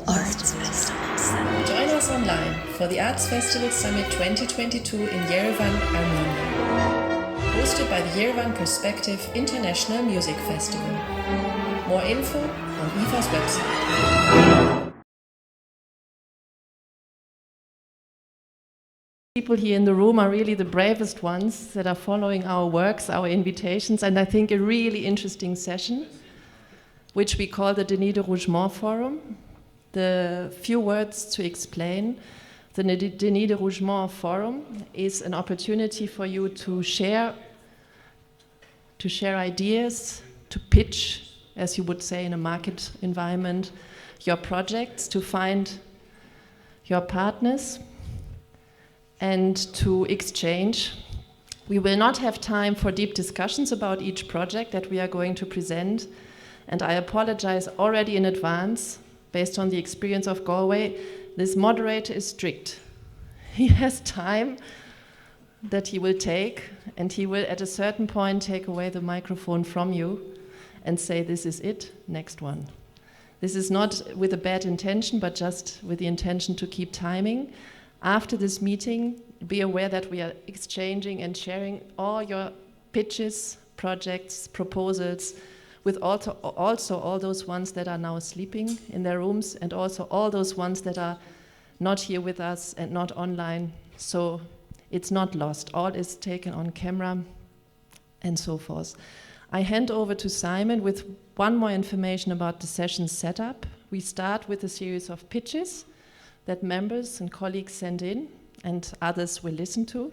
Arts Festival. Join us online for the Arts Festival Summit 2022 in Yerevan, Armenia. Hosted by the Yerevan Perspective International Music Festival. More info on EFA's website. People here in the room are really the bravest ones that are following our works, our invitations, and I think a really interesting session, which we call the Denis de Rougemont Forum. The few words to explain: the Denis de Rougemont Forum is an opportunity for you to share ideas, to pitch, as you would say in a market environment, your projects, to find your partners, and to exchange. We will not have time for deep discussions about each project that we are going to present, and I apologize already in advance. Based on the experience of Galway, this moderator is strict. He has time that he will take, and he will at a certain point take away the microphone from you and say, "This is it, next one." This is not with a bad intention, but just with the intention to keep timing. After this meeting, be aware that we are exchanging and sharing all your pitches, projects, proposals, with also all those ones that are now sleeping in their rooms, and also all those ones that are not here with us and not online. So it's not lost. All is taken on camera and so forth. I hand over to Simon with one more information about the session setup. We start with a series of pitches that members and colleagues send in and others will listen to.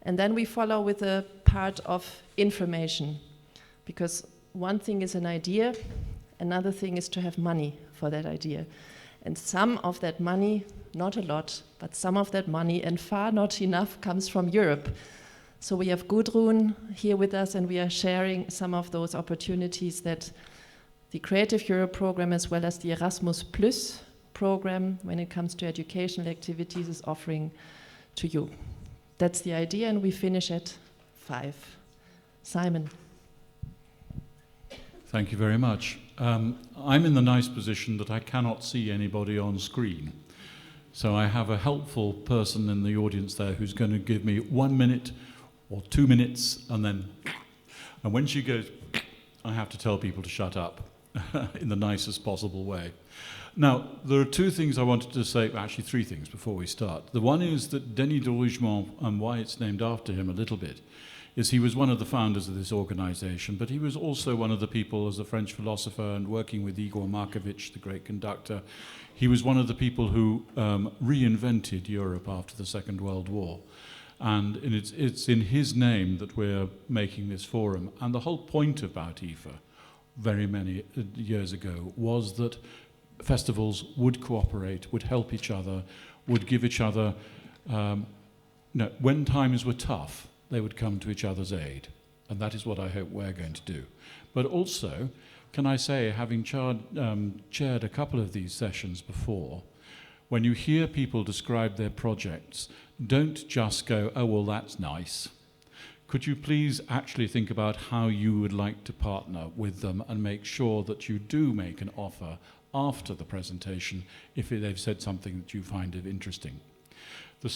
And then we follow with a part of information, because one thing is an idea, another thing is to have money for that idea. And some of that money, not a lot, but some of that money, and far not enough, comes from Europe. So we have Gudrun here with us, and we are sharing some of those opportunities that the Creative Europe program, as well as the Erasmus Plus program, when it comes to educational activities, is offering to you. That's the idea, and we finish at 5. Simon. Thank you very much. I'm in the nice position that I cannot see anybody on screen. So I have a helpful person in the audience there who's going to give me 1 minute or 2 minutes, and when she goes, I have to tell people to shut up in the nicest possible way. Now, there are 2 things I wanted to say, actually 3 things before we start. The one is that Denis de Rougemont, and why it's named after him a little bit, is he was one of the founders of this organization, but he was also one of the people, as a French philosopher and working with Igor Markovich, the great conductor, he was one of the people who reinvented Europe after the Second World War. And it's in his name that we're making this forum. And the whole point about EFA, very many years ago, was that festivals would cooperate, would help each other, would give each other, when times were tough, they would come to each other's aid. And that is what I hope we're going to do. But also, can I say, having chaired a couple of these sessions before, when you hear people describe their projects, don't just go, "Oh, well, that's nice." Could you please actually think about how you would like to partner with them and make sure that you do make an offer after the presentation if they've said something that you find it interesting? The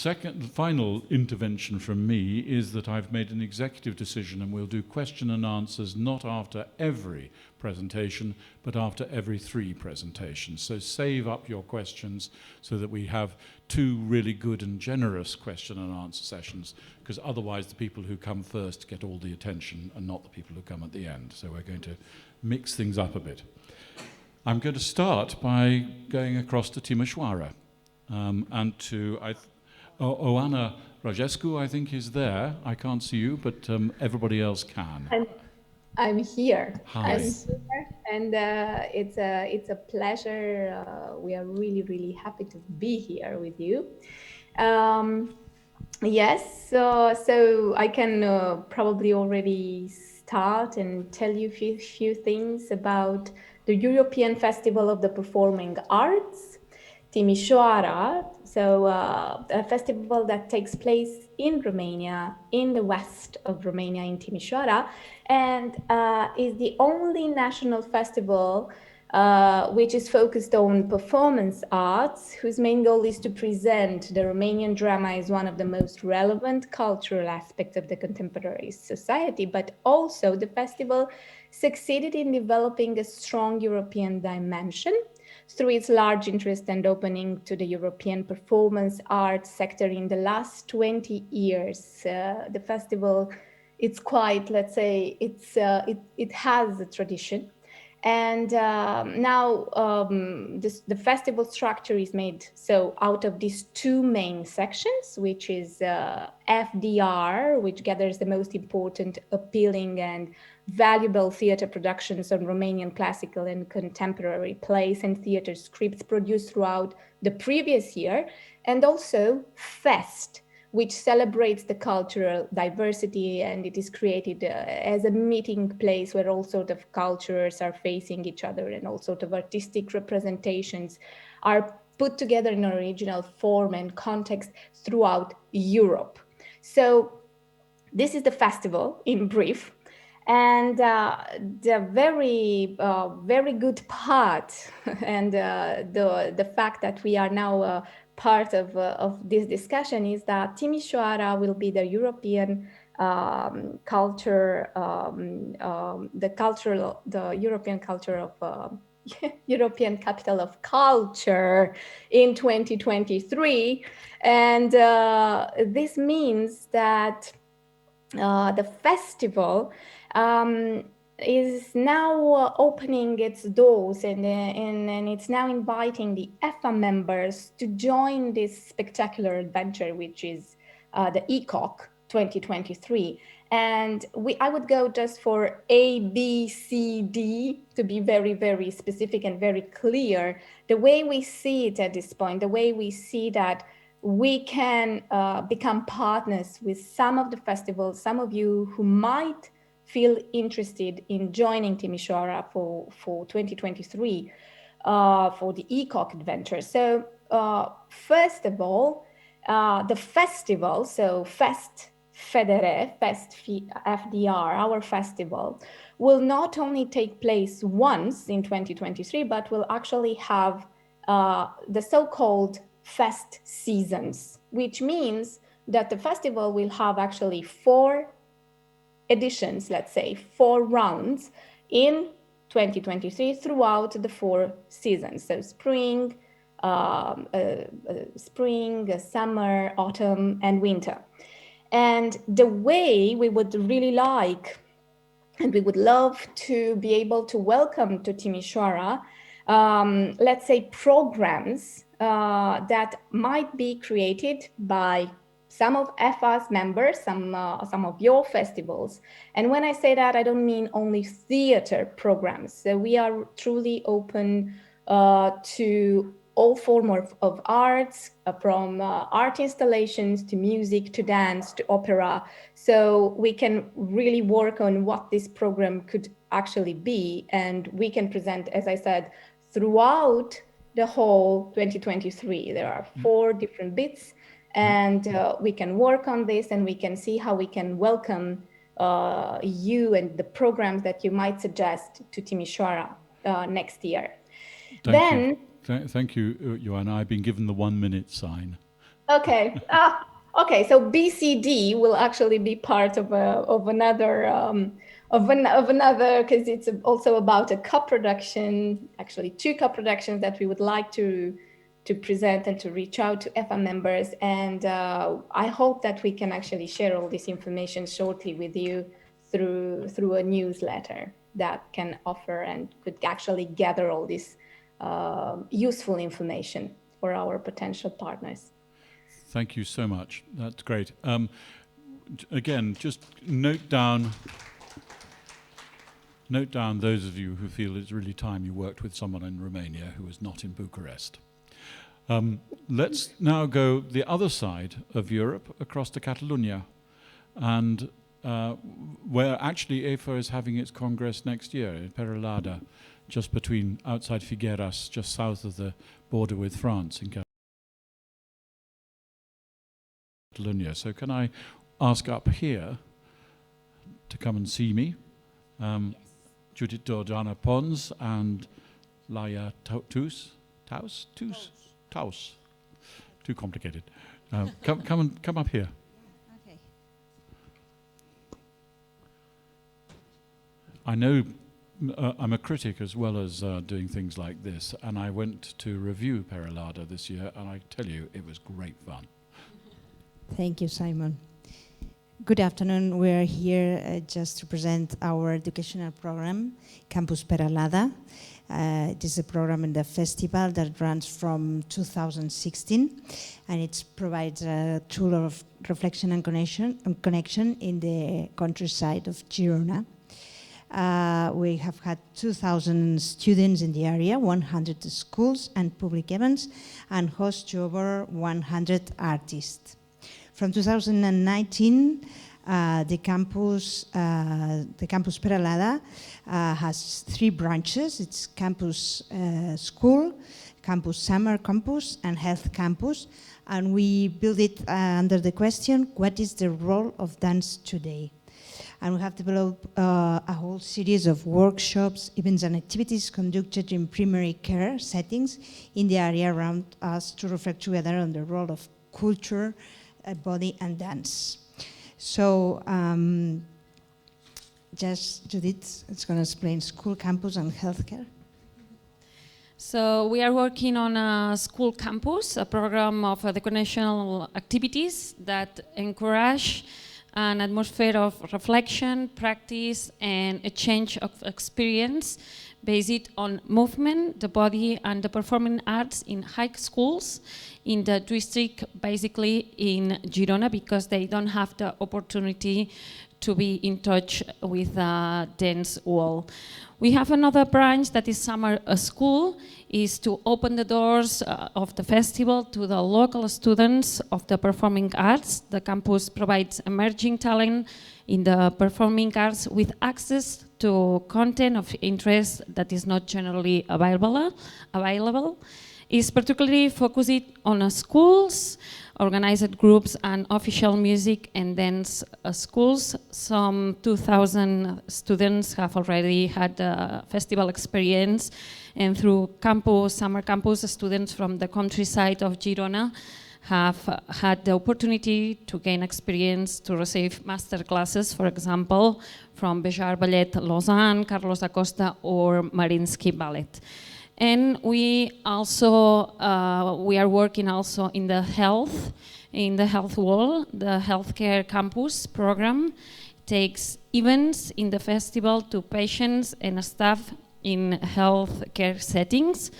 final intervention from me is that I've made an executive decision, and we'll do question and answers not after every presentation, but after every 3 presentations. So save up your questions so that we have 2 really good and generous question and answer sessions, because otherwise the people who come first get all the attention and not the people who come at the end. So we're going to mix things up a bit. I'm going to start by going across to Timișoara and to... Oana Rajescu, I think, is there. I can't see you, but everybody else can. I'm here. Hi. I'm here, and it's a pleasure. We are really, really happy to be here with you. Yes, so I can probably already start and tell you a few things about the European Festival of the Performing Arts, Timișoara. So a festival that takes place in Romania, in the west of Romania, in Timișoara, and is the only national festival which is focused on performance arts, whose main goal is to present the Romanian drama as one of the most relevant cultural aspects of the contemporary society. But also the festival succeeded in developing a strong European dimension through its large interest and opening to the European performance arts sector in the last 20 years. The festival, it's quite, let's say, it has a tradition. And now the festival structure is made so out of these two main sections, which is FDR, which gathers the most important, appealing and valuable theater productions on Romanian classical and contemporary plays and theater scripts produced throughout the previous year, and also FEST, which celebrates the cultural diversity, and it is created as a meeting place where all sorts of cultures are facing each other and all sorts of artistic representations are put together in an original form and context throughout Europe. So this is the festival in brief. And the very good part and the fact that we are now part of this discussion is that Timișoara will be the European culture, the European culture of European capital of culture in 2023, and this means that the festival is now opening its doors and it's now inviting the EFA members to join this spectacular adventure, which is the ECOC 2023. And I would go just for A, B, C, D to be very, very specific and very clear. The way we see it at this point, the way we see that we can become partners with some of the festivals, some of you who might feel interested in joining Timișoara for 2023 for the ECOC adventure. So first of all, the festival, so Fest FDR, our festival, will not only take place once in 2023, but will actually have the so-called Fest seasons, which means that the festival will have actually 4 editions, let's say 4 rounds in 2023 throughout the 4 seasons. So spring, summer, autumn, and winter. And the way we would really like, and we would love to be able to welcome to Timișoara, let's say programs that might be created by some of EFA's members, some of your festivals. And when I say that, I don't mean only theater programs. So we are truly open to all forms of arts, from art installations to music to dance to opera. So we can really work on what this program could actually be. And we can present, as I said, throughout the whole 2023. There are 4 different bits. And we can work on this and we can see how we can welcome you and the programs that you might suggest to Timișoara next year. Thank you, Joanna. I've been given the 1-minute sign. Okay. Okay. So BCD will actually be part of another, because it's also about a co-production, actually 2 co-productions that we would like to present and to reach out to EFA members. And I hope that we can actually share all this information shortly with you through a newsletter that can offer and could actually gather all this useful information for our potential partners. Thank you so much. That's great. Again, just note down those of you who feel it's really time you worked with someone in Romania who is not in Bucharest. Let's now go the other side of Europe, across to Catalonia, and where actually EFA is having its congress next year in Perelada, just outside Figueras, just south of the border with France in Catalonia. So can I ask up here to come and see me, Judith Dordana Pons and Laia Taus. Too complicated. Come up here. Okay. I know I'm a critic as well as doing things like this, and I went to review Perelada this year, and I tell you, it was great fun. Thank you, Simon. Good afternoon. We're here just to present our educational program, Campus Perelada. It is a program in the festival that runs from 2016, and it provides a tool of reflection and connection in the countryside of Girona. We have had 2,000 students in the area, 100 schools and public events, and host to over 100 artists. From 2019, the campus Perelada has 3 branches. It's Campus School, Campus Summer Campus, and Health Campus. And we build it under the question, what is the role of dance today? And we have developed a whole series of workshops, events and activities conducted in primary care settings in the area around us to reflect together on the role of culture, body and dance. So just Judith is going to explain school, campus and healthcare. So we are working on a school campus, a program of educational activities that encourage an atmosphere of reflection, practice and a change of experience based on movement, the body and the performing arts in high schools in the district, basically in Girona, because they don't have the opportunity to be in touch with the dance world. We have another branch that is summer school, is to open the doors of the festival to the local students of the performing arts. The campus provides emerging talent in the performing arts with access to content of interest that is not generally available. Is particularly focused on schools, organized groups and official music and dance schools. Some 2,000 students have already had a festival experience, and through campus, summer campus, students from the countryside of Girona have had the opportunity to gain experience, to receive master classes, for example, from Bejar Ballet Lausanne, Carlos Acosta or Mariinsky Ballet. And we also we are working also in the health world. The healthcare campus program takes events in the festival to patients and staff in healthcare settings,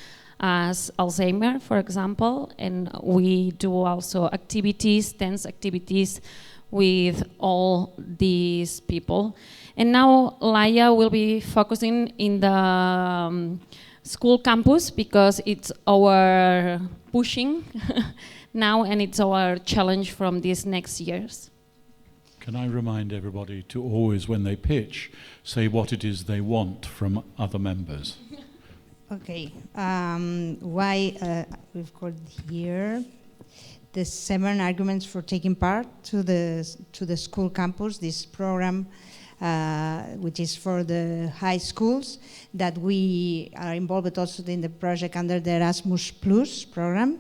as Alzheimer, for example, and we do also activities, dance activities with all these people. And now Laia will be focusing in the school campus because it's our pushing now and it's our challenge from these next years. Can I remind everybody to always, when they pitch, say what it is they want from other members? Okay, why we've got here the 7 arguments for taking part to the school campus, this program which is for the high schools, that we are involved also in the project under the Erasmus Plus program.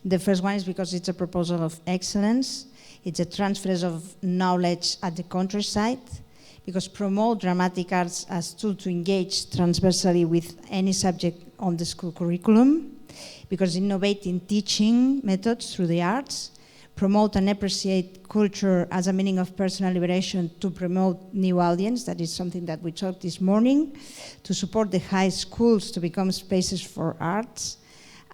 The first one is because it's a proposal of excellence. It's a transfer of knowledge at the countryside, because promote dramatic arts as tool to engage transversally with any subject on the school curriculum, because innovate in teaching methods through the arts, promote and appreciate culture as a meaning of personal liberation to promote new audience, that is something that we talked this morning, to support the high schools to become spaces for arts,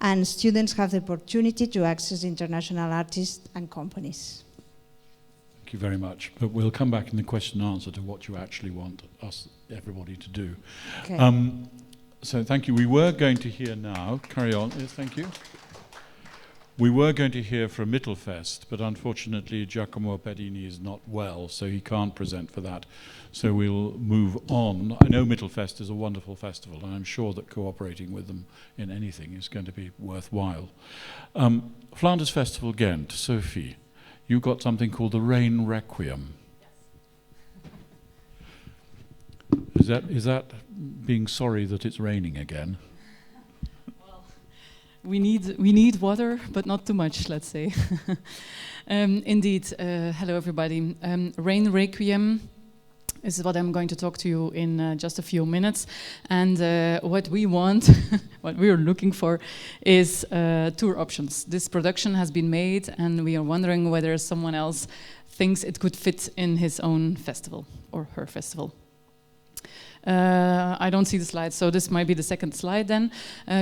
and students have the opportunity to access international artists and companies. Thank you very much. But we'll come back in the question and answer to what you actually want us, everybody, to do. Okay. So thank you. We were going to hear now, carry on, yes, thank you. We were going to hear from Mittelfest, but unfortunately Giacomo Pedini is not well, so he can't present for that. So we'll move on. I know Mittelfest is a wonderful festival, and I'm sure that cooperating with them in anything is going to be worthwhile. Flanders Festival Ghent, Sophie, you got something called the Rain Requiem. Yes. Is that being sorry that it's raining again? Well, we need water, but not too much, let's say. Indeed. Hello, everybody. Rain Requiem is what I'm going to talk to you in just a few minutes. And what we want, what we are looking for, is tour options. This production has been made, and we are wondering whether someone else thinks it could fit in his own festival or her festival. I don't see the slide, so this might be the second slide then.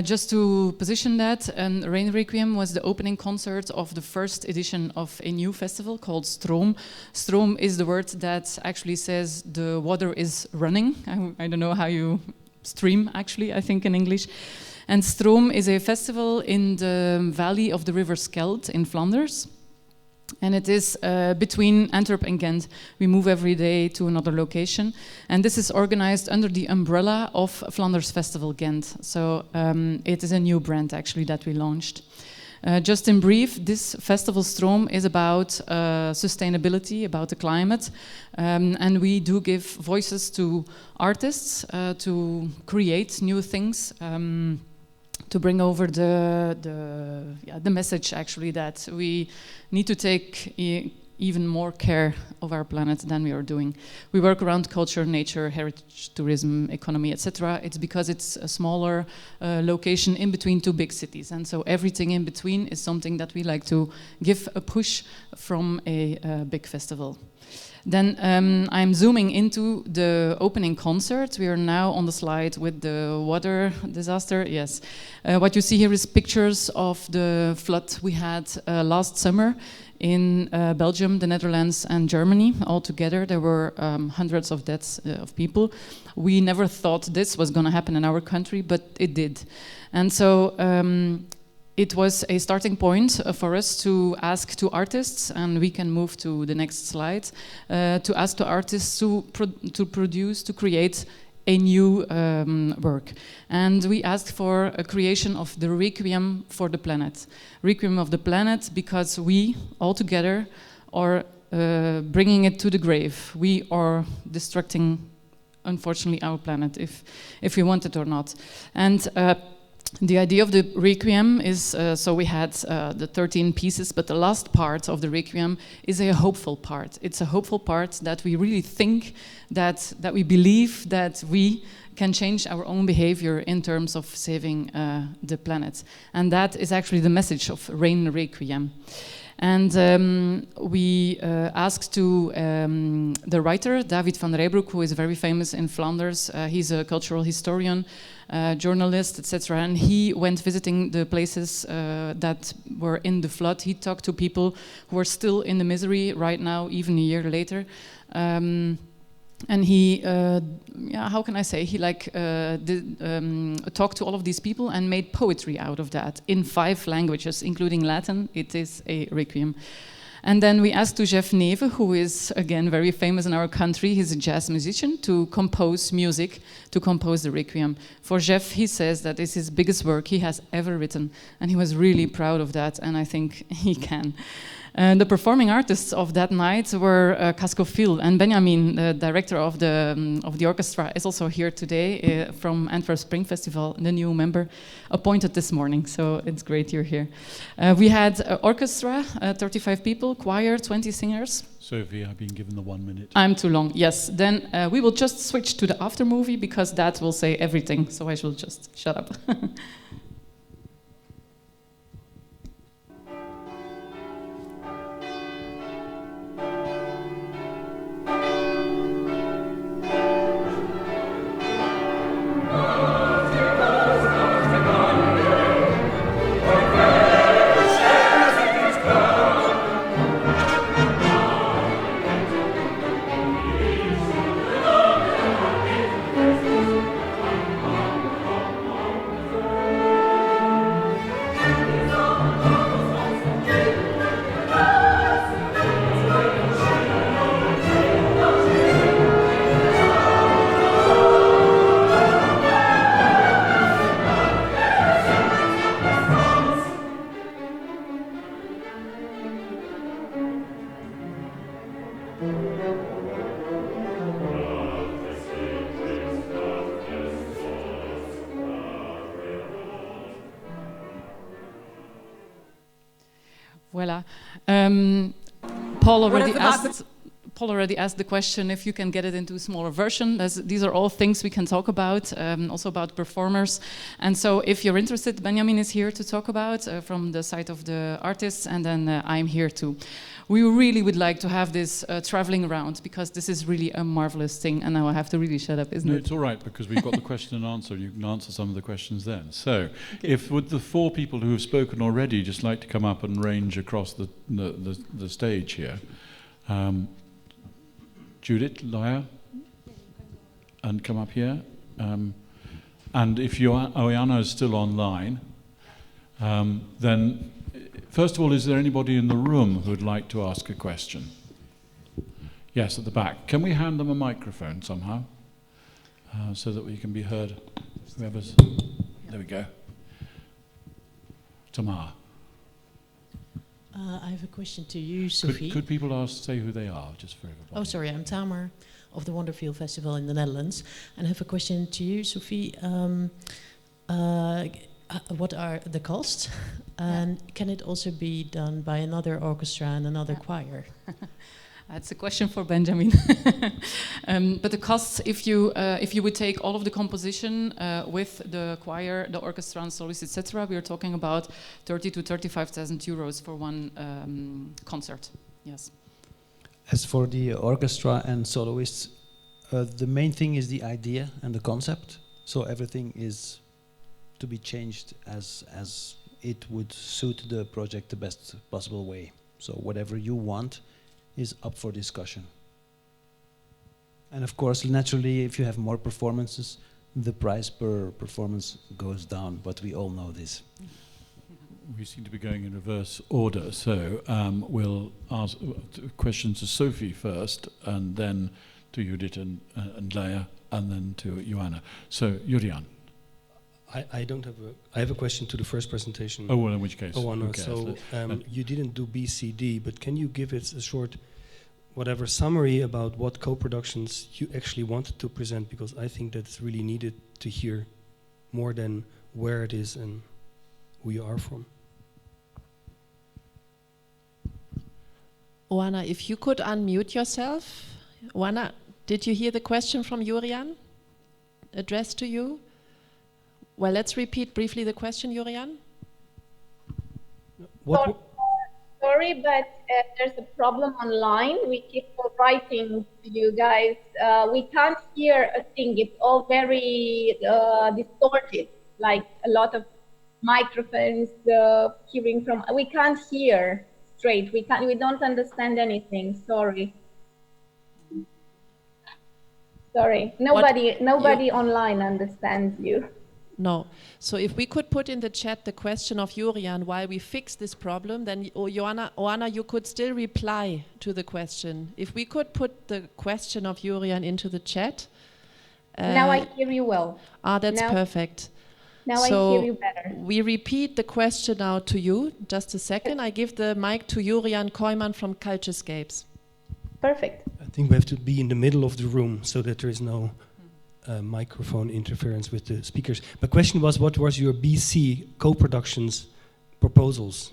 Just to position that, Rain Requiem was the opening concert of the first edition of a new festival called Stroom. Stroom is the word that actually says the water is running. I don't know how you stream, actually, I think in English. And Stroom is a festival in the valley of the river Scheldt in Flanders. And it is between Antwerp and Ghent. We move every day to another location. And this is organized under the umbrella of Flanders Festival Ghent. So it is a new brand, actually, that we launched. Just in brief, this festival Stroom is about sustainability, about the climate. And we do give voices to artists to create new things. To bring over the message, actually, that we need to take even more care of our planet than we are doing. We work around culture, nature, heritage, tourism, economy, etc. It's because it's a smaller location in between two big cities, and so everything in between is something that we like to give a push from a big festival. Then I'm zooming into the opening concert. We are now on the slide with the water disaster. Yes. What you see here is pictures of the flood we had last summer in Belgium, the Netherlands, and Germany. All together, there were hundreds of deaths of people. We never thought this was going to happen in our country, but it did. And so it was a starting point for us to ask to artists, and we can move to the next slide, to ask to artists to produce, to create a new work. And we asked for a creation of the Requiem for the planet. Requiem of the planet, because we, all together, are bringing it to the grave. We are destructing, unfortunately, our planet, if we want it or not. And the idea of the Requiem is, so we had the 13 pieces, but the last part of the Requiem is a hopeful part. It's a hopeful part that we really think, that we believe that we can change our own behavior in terms of saving the planet. And that is actually the message of Rain Requiem. And we asked to the writer, David van Rijbroek, who is very famous in Flanders. He's a cultural historian, journalist, etc. And he went visiting the places that were in the flood. He talked to people who are still in the misery right now, even a year later. And he, how can I say, he talked to all of these people and made poetry out of that in 5 languages, including Latin. It is a requiem. And then we asked to Jeff Neve, who is, again, very famous in our country. He's a jazz musician, to compose music, to compose the Requiem. For Jeff, he says that it's his biggest work he has ever written. And he was really proud of that, and I think he can. The performing artists of that night were Casco Phil, and Benjamin, the director of the orchestra, is also here today from Antwerp Spring Festival, the new member appointed this morning. So it's great you're here. We had orchestra, 35 people, choir, 20 singers. Sophie, I've been given the 1 minute. I'm too long. Yes. Then we will just switch to the after movie because that will say everything. So I shall just shut up. Voila. Paul already asked the question if you can get it into a smaller version. These are all things we can talk about, also about performers. And so if you're interested, Benjamin is here to talk about from the side of the artists, and then I'm here too. We really would like to have this traveling around, because this is really a marvelous thing. And now I have to really shut up, isn't it? It's all right, because we've got the question and answer. You can answer some of the questions then. So, if would the four people who have spoken already just like to come up and range across the stage here? Judith, Laya, and come up here. And if Oyana is still online, then first of all, is there anybody in the room who would like to ask a question? Yes, at the back. Can we hand them a microphone somehow, so that we can be heard? Whoever's... There we go. Tamar. I have a question to you, Sophie. Could people say who they are, just for everybody? Oh, sorry, I'm Tamar of the Wonderfield Festival in the Netherlands. And I have a question to you, Sophie. What are the costs? And can it also be done by another orchestra and another choir? That's a question for Benjamin. But the costs, if you would take all of the composition with the choir, the orchestra, and soloists, etc., we are talking about 30 to 35,000 euros for one concert. Yes. As for the orchestra and soloists, the main thing is the idea and the concept. So everything is to be changed as it would suit the project the best possible way. So whatever you want is up for discussion. And of course, naturally, if you have more performances, the price per performance goes down, but we all know this. We seem to be going in reverse order, so we'll ask questions to Sophie first, and then to Judith and Leia, and then to Joanna. So, Jurian. I have a question to the first presentation. Oh, well, in which case? Oh, no. So you didn't do BCD, but can you give us a short, whatever, summary about what co-productions you actually wanted to present? Because I think that's really needed to hear more than where it is and who you are from. Oana, if you could unmute yourself. Oana, did you hear the question from Jurian addressed to you? Well, let's repeat briefly the question, Jurian. Sorry, but there's a problem online. We keep writing to you guys. We can't hear a thing. It's all very distorted, like a lot of microphones hearing from. We can't hear straight. We don't understand anything. Sorry. Nobody online understands you. No. So if we could put in the chat the question of Jurian while we fix this problem, then Oana, you could still reply to the question. If we could put the question of Jurian into the chat. Now I hear you well. That's perfect. Now I hear you better. We repeat the question now to you. Just a second. I give the mic to Jurian Koyman from Culturescapes. Perfect. I think we have to be in the middle of the room so that there is no microphone interference with the speakers. The question was, what was your BC co-productions proposals?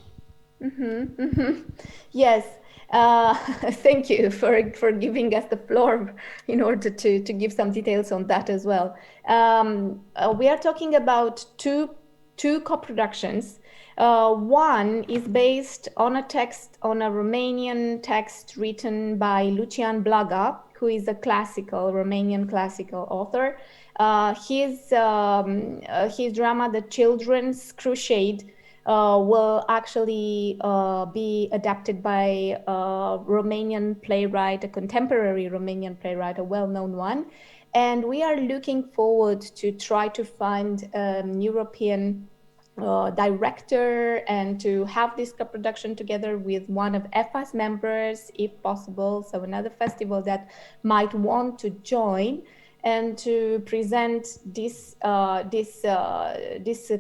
Yes. Thank you for giving us the floor in order to give some details on that as well. We are talking about two co-productions. One is based on a Romanian text written by Lucian Blaga, who is a Romanian classical author. His drama, The Children's Crusade, will actually be adapted by a Romanian playwright, a contemporary Romanian playwright, a well-known one. And we are looking forward to try to find a European director and to have this co-production together with one of EFA's members, if possible, so another festival that might want to join, and to present this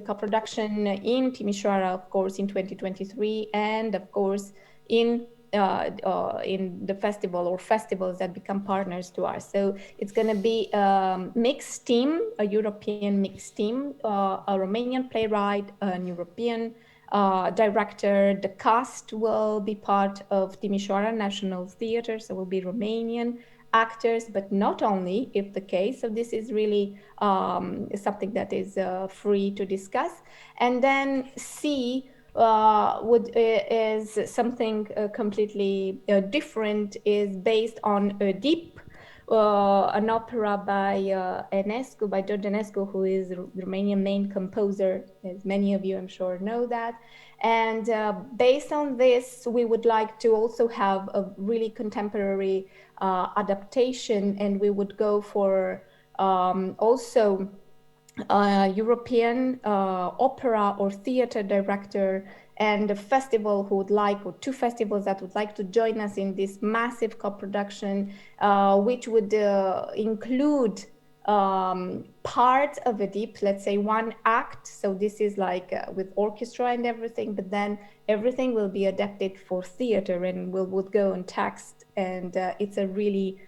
co-production in Timișoara, of course, in 2023, and of course in the festival or festivals that become partners to us. So it's going to be a mixed team, a European mixed team, a Romanian playwright, an European director. The cast will be part of Timișoara National Theatre, so will be Romanian actors, but not only, if the case. So this is really something that is free to discuss. And then C is something completely different, is based on Oedipe, an opera by Enescu, by George Enescu, who is the Romanian main composer, as many of you I'm sure know that. And based on this, we would like to also have a really contemporary adaptation, and we would go for also European opera or theater director and a festival who would like, or two festivals that would like to join us in this massive co-production, which would include part of Oedipe, let's say one act. So this is like with orchestra and everything, but then everything will be adapted for theater and would go on text. And it's a really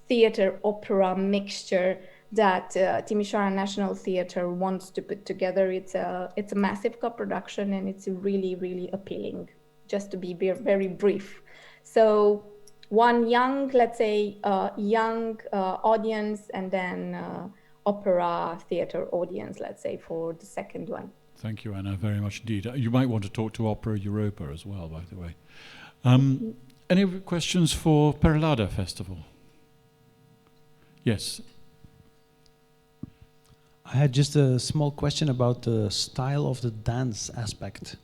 theater opera mixture that Timișoara National Theatre wants to put together. It's a massive co-production, and it's really, really appealing, just to be very brief. So one young, let's say, young audience, and then opera theatre audience, let's say, for the second one. Thank you, Anna, very much indeed. You might want to talk to Opera Europa as well, by the way. Any questions for Perelada Festival? Yes. I had just a small question about the style of the dance aspect.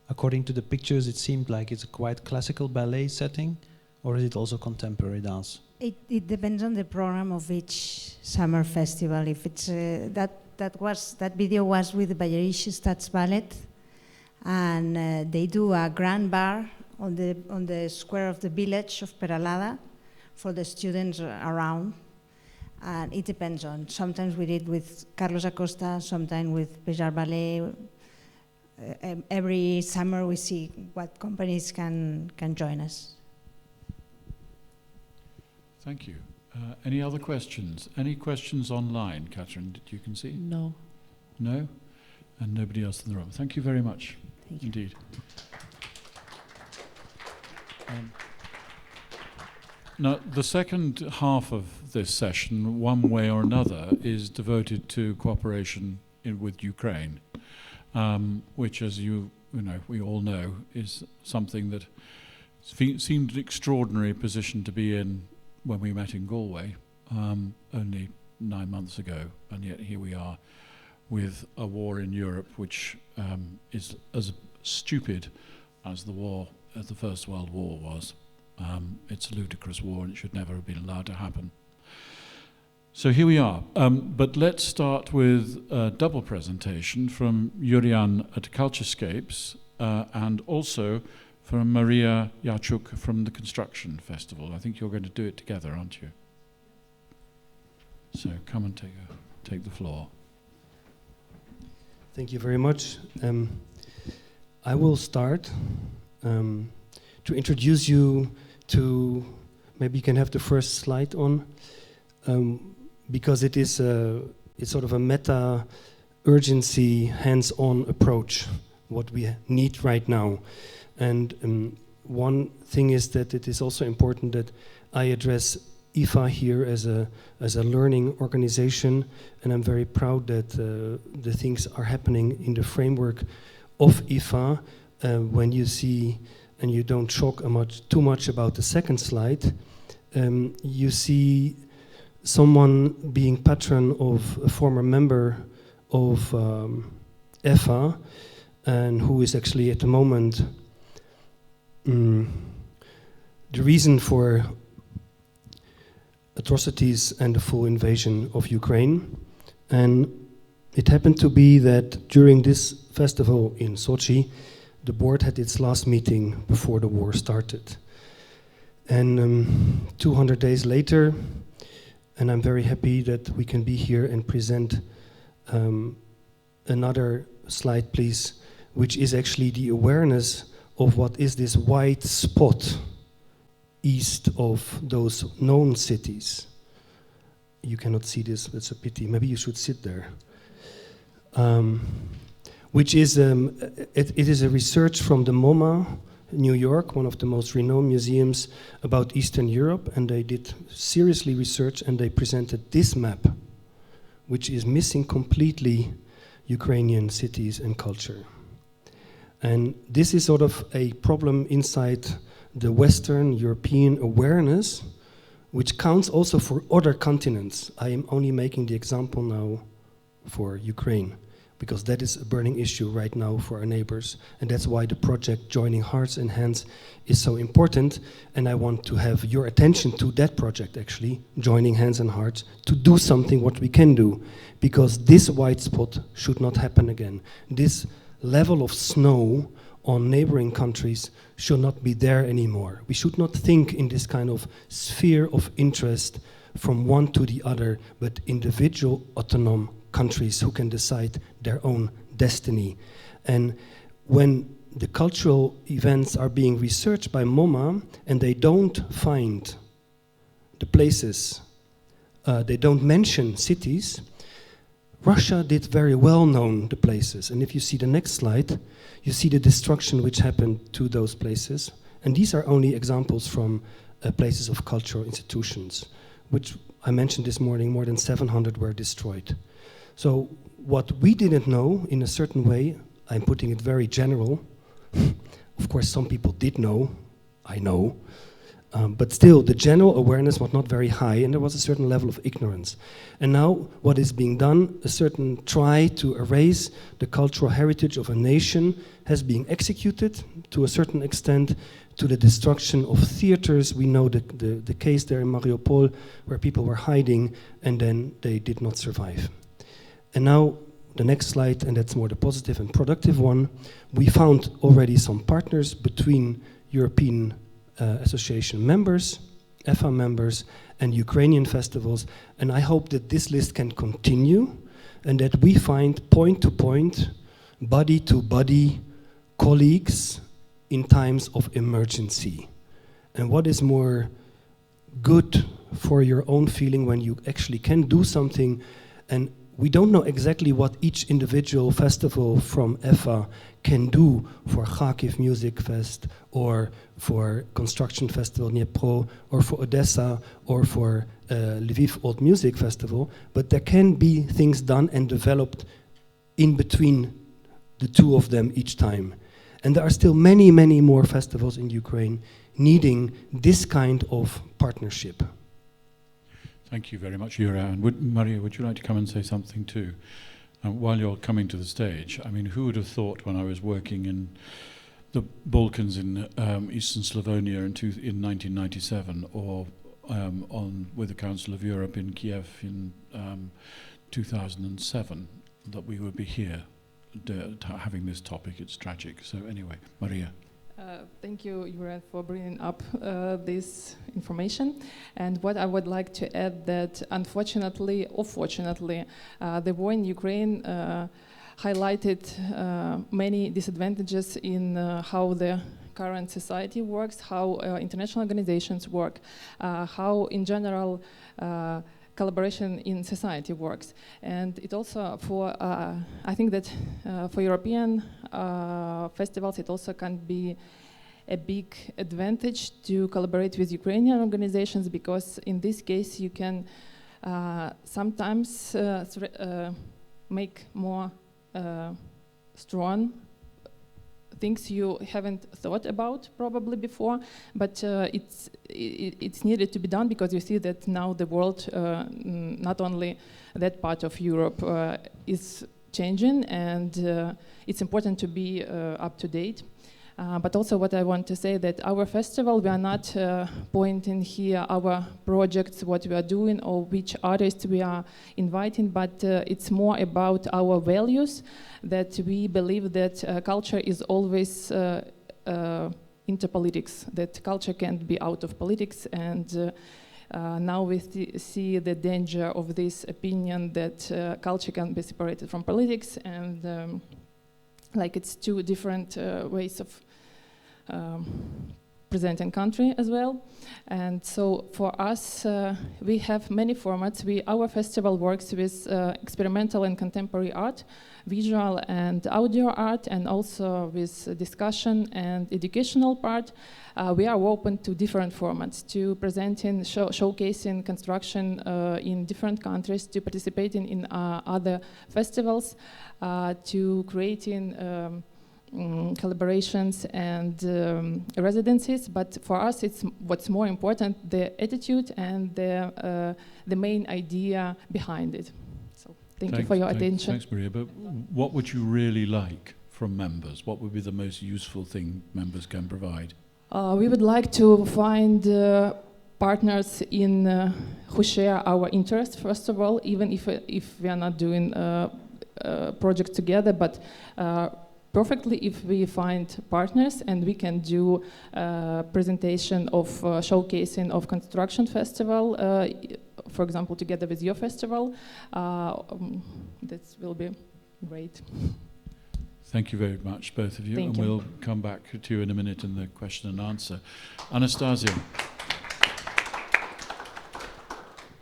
According to the pictures, it seemed like it's a quite classical ballet setting, or is it also contemporary dance? It depends on the program of each summer festival. If it's that video was with the Bayerische Staatsballet, and they do a grand bar on the square of the village of Perelada for the students around. And it depends on, sometimes we did with Carlos Acosta, sometimes with Bejar Ballet. Every summer we see what companies can join us. Thank you. Any other questions? Any questions online, Catherine, that you can see? No. No? And nobody else in the room. Thank you very much. Thank you. Indeed. Now, the second half of this session, one way or another, is devoted to cooperation with Ukraine, which, as we all know, is something that seemed an extraordinary position to be in when we met in Galway only 9 months ago, and yet here we are with a war in Europe which is as stupid as the First World War was. It's a ludicrous war, and it should never have been allowed to happen. So here we are. But let's start with a double presentation from Yerevan at Culturescapes and also from Maria Jachuk from the Construction Festival. I think you're going to do it together, aren't you? So come and take the floor. Thank you very much. I will start to introduce you to, maybe you can have the first slide on, because it is it's sort of a meta urgency, hands-on approach, what we need right now. And one thing is that it is also important that I address EFA here as a learning organization, and I'm very proud that the things are happening in the framework of EFA. When you see, and you don't talk too much about the second slide, you see someone being patron of a former member of EFA, and who is actually at the moment the reason for atrocities and the full invasion of Ukraine. And it happened to be that during this festival in Sochi, the board had its last meeting before the war started. And 200 days later, and I'm very happy that we can be here and present another slide, please, which is actually the awareness of what is this white spot east of those known cities. You cannot see this, that's a pity. Maybe you should sit there. which is it is a research from the MoMA, New York, one of the most renowned museums about Eastern Europe, and they did seriously research and they presented this map, which is missing completely Ukrainian cities and culture. And this is sort of a problem inside the Western European awareness, which counts also for other continents. I am only making the example now for Ukraine, because that is a burning issue right now for our neighbors. And that's why the project Joining Hearts and Hands is so important. And I want to have your attention to that project, actually, Joining Hands and Hearts, to do something what we can do. Because this white spot should not happen again. This level of snow on neighboring countries should not be there anymore. We should not think in this kind of sphere of interest from one to the other, but individual autonomous countries who can decide their own destiny. And when the cultural events are being researched by MoMA and they don't find the places, they don't mention cities, Russia did very well known the places. And if you see the next slide, you see the destruction which happened to those places. And these are only examples from places of cultural institutions, which I mentioned this morning, more than 700 were destroyed. So what we didn't know, in a certain way, I'm putting it very general. Of course, some people did know, I know, but still the general awareness was not very high and there was a certain level of ignorance. And now what is being done, a certain try to erase the cultural heritage of a nation has been executed to a certain extent, to the destruction of theaters. We know the case there in Mariupol where people were hiding and then they did not survive. And now the next slide, and that's more the positive and productive one. We found already some partners between European Association members, EFA members, and Ukrainian festivals. And I hope that this list can continue and that we find point-to-point, body-to-body colleagues in times of emergency. And what is more good for your own feeling when you actually can do something. And we don't know exactly what each individual festival from EFA can do for Kharkiv Music Fest, or for Construction Festival Dnipro, or for Odessa, or for Lviv Old Music Festival, but there can be things done and developed in between the two of them each time. And there are still many, many more festivals in Ukraine needing this kind of partnership. Thank you very much, Yerevan. Maria, would you like to come and say something too? While you're coming to the stage, I mean, who would have thought when I was working in the Balkans in Eastern Slavonia in 1997, or with the Council of Europe in Kiev in 2007, that we would be here having this topic. It's tragic. So anyway, Maria. Thank you, Yerevan, for bringing up this information. And what I would like to add that, unfortunately or fortunately, the war in Ukraine highlighted many disadvantages in how the current society works, how international organizations work, how in general collaboration in society works. And it also I think that for European festivals, it also can be a big advantage to collaborate with Ukrainian organizations, because in this case you can sometimes make more strong things you haven't thought about probably before, but it's needed to be done, because you see that now the world, not only that part of Europe, is changing, and it's important to be up to date. But also what I want to say, that our festival, we are not pointing here our projects, what we are doing, or which artists we are inviting, but it's more about our values, that we believe that culture is always into politics, that culture can't be out of politics, and now we see the danger of this opinion that culture can be separated from politics, and like it's two different ways of presenting country as well. And so for us, we have many formats. Our festival works with experimental and contemporary art, visual and audio art, and also with discussion and educational part. We are open to different formats, to presenting, showcasing construction in different countries, to participating in other festivals, to creating collaborations and residencies. But for us, it's what's more important, the attitude and the main idea behind it. So thank you for your attention. Thanks, Maria. But what would you really like from members? What would be the most useful thing members can provide? We would like to find partners who share our interests, first of all, even if we are not doing projects together, but perfectly if we find partners and we can do presentation of showcasing of construction festival, for example, together with your festival, that will be great. Thank you very much, both of you. Thank and you. We'll come back to you in a minute in the question and answer. Anastasia.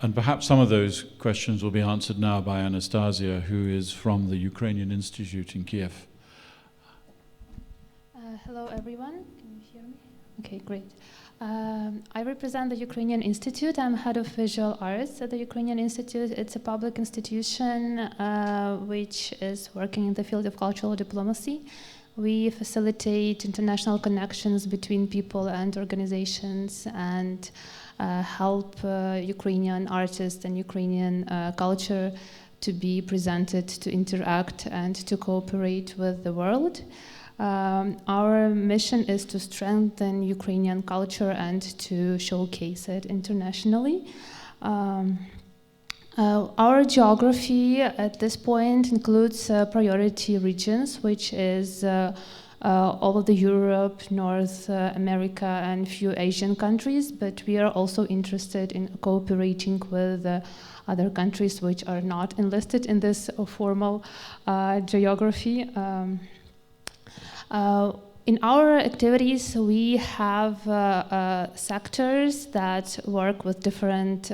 And perhaps some of those questions will be answered now by Anastasia, who is from the Ukrainian Institute in Kiev. Hello, everyone. Can you hear me? Okay, great. I represent the Ukrainian Institute. I'm head of visual arts at the Ukrainian Institute. It's a public institution which is working in the field of cultural diplomacy. We facilitate international connections between people and organizations and help Ukrainian artists and Ukrainian culture to be presented, to interact, and to cooperate with the world. Our mission is to strengthen Ukrainian culture and to showcase it internationally. Our geography at this point includes priority regions, which is all of the Europe, North America, and few Asian countries, but we are also interested in cooperating with other countries which are not enlisted in this formal geography. In our activities, we have sectors that work with different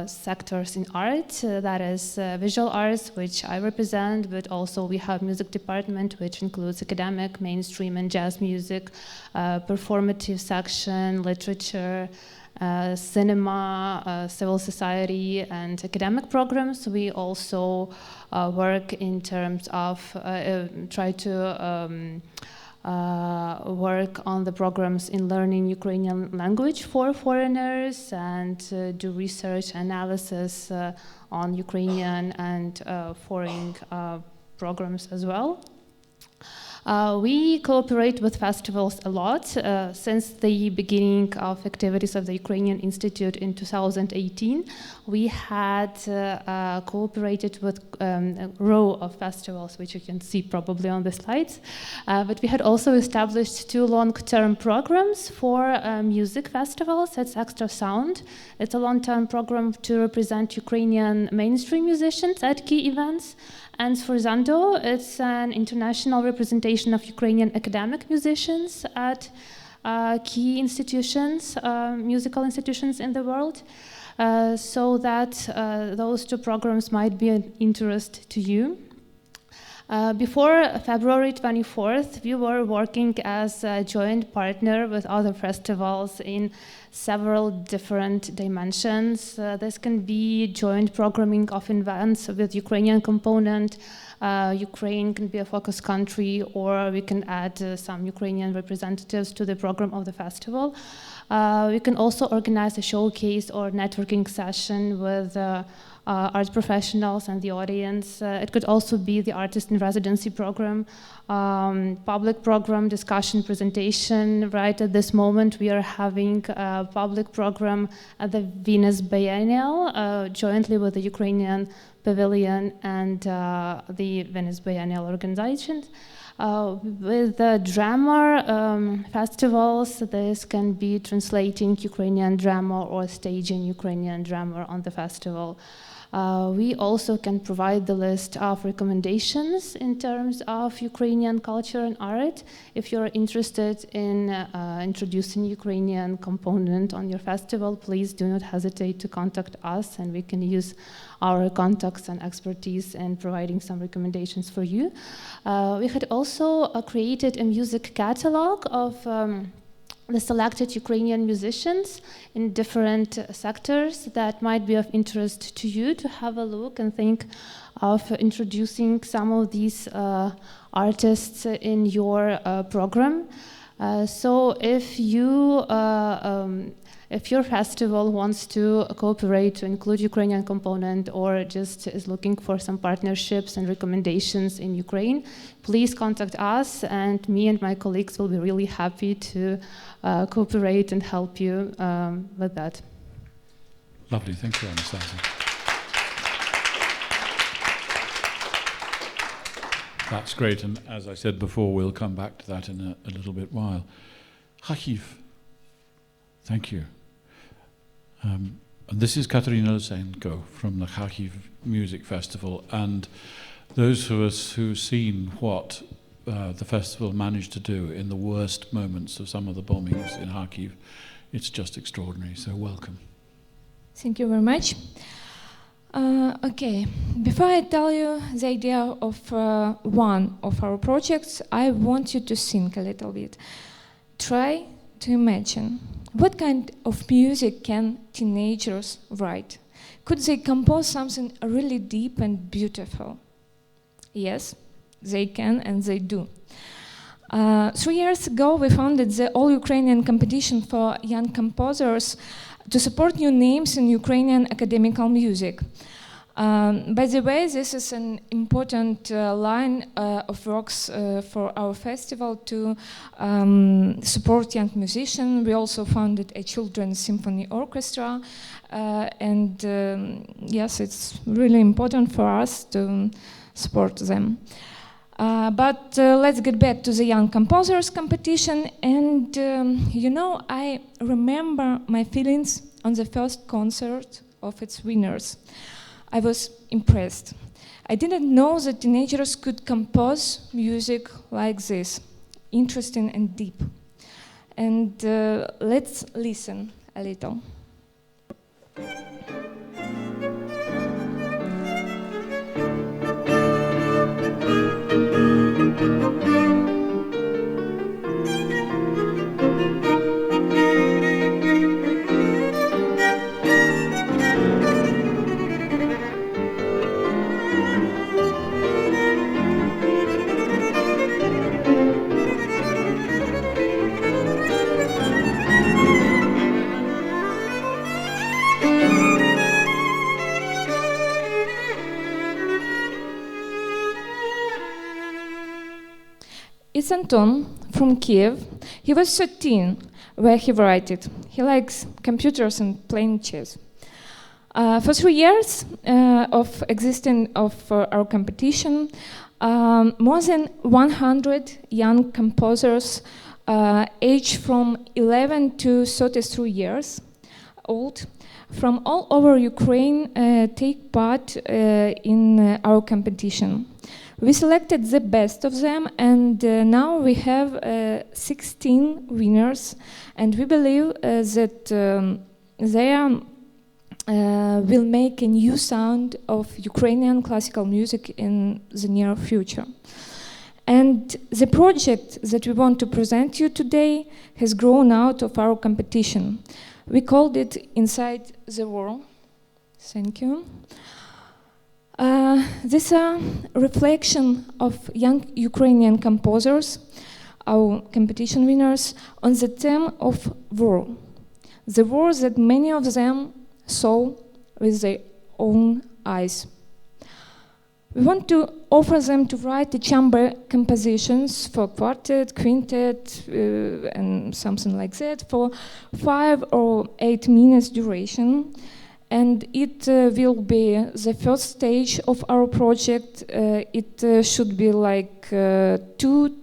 sectors in art, that is visual arts, which I represent, but also we have music department, which includes academic, mainstream, and jazz music, performative section, literature, cinema, civil society, and academic programs. We also work in terms of try to work on the programs in learning Ukrainian language for foreigners and do research analysis on Ukrainian and foreign programs as well. We cooperate with festivals a lot. Since the beginning of activities of the Ukrainian Institute in 2018, we had cooperated with a row of festivals, which you can see probably on the slides. But we had also established 2 long-term programs for music festivals. It's Extra Sound. It's a long-term program to represent Ukrainian mainstream musicians at key events. And Sforzando, it's an international representation of Ukrainian academic musicians at key institutions, musical institutions in the world, so that those 2 programs might be of interest to you. Before February 24th, we were working as a joint partner with other festivals in several different dimensions. This can be joint programming of events with Ukrainian component. Ukraine can be a focus country, or we can add some Ukrainian representatives to the program of the festival. We can also organize a showcase or networking session with art professionals and the audience. It could also be the artist in residency program, public program, discussion, presentation. Right at this moment, we are having a public program at the Venice Biennial, jointly with the Ukrainian Pavilion and the Venice Biennial organization. With the drama festivals, this can be translating Ukrainian drama or staging Ukrainian drama on the festival. We also can provide the list of recommendations in terms of Ukrainian culture and art. If you're interested in introducing Ukrainian component on your festival, please do not hesitate to contact us, and we can use our contacts and expertise in providing some recommendations for you. We had also created a music catalog of the selected Ukrainian musicians in different sectors that might be of interest to you to have a look and think of introducing some of these artists in your program. So if your festival wants to cooperate to include Ukrainian component or just is looking for some partnerships and recommendations in Ukraine, please contact us, and me and my colleagues will be really happy to cooperate and help you with that. Lovely, thank you, Anastasia. That's great, and as I said before, we'll come back to that in a little bit while. Kharkiv, thank you. And this is Katerina Lysenko from the Kharkiv Music Festival, and those of us who've seen what the festival managed to do in the worst moments of some of the bombings in Kharkiv, it's just extraordinary, so welcome. Thank you very much. Okay, before I tell you the idea of one of our projects, I want you to think a little bit. Try to imagine what kind of music can teenagers write? Could they compose something really deep and beautiful? Yes, they can, and they do. 3 years ago, we founded the All-Ukrainian Competition for Young Composers to support new names in Ukrainian academical music. By the way, this is an important line of works for our festival to support young musicians. We also founded a children's symphony orchestra, and yes, it's really important for us to support them. But let's get back to the Young Composers Competition, and you know, I remember my feelings on the first concert of its winners. I was impressed. I didn't know that teenagers could compose music like this, interesting and deep. And let's listen a little. It's Anton from Kiev. He was 13 where he wrote it. He likes computers and playing chess. For 3 years of existing of our competition, more than 100 young composers aged from 11 to 33 years old from all over Ukraine take part in our competition. We selected the best of them, and now we have 16 winners, and we believe that they will make a new sound of Ukrainian classical music in the near future. And the project that we want to present you today has grown out of our competition. We called it Inside the War. Thank you. These are reflection of young Ukrainian composers, our competition winners, on the theme of war. The war that many of them saw with their own eyes. We want to offer them to write the chamber compositions for quartet, quintet, and something like that for 5 or 8 minutes duration. And it will be the first stage of our project. It should be like 2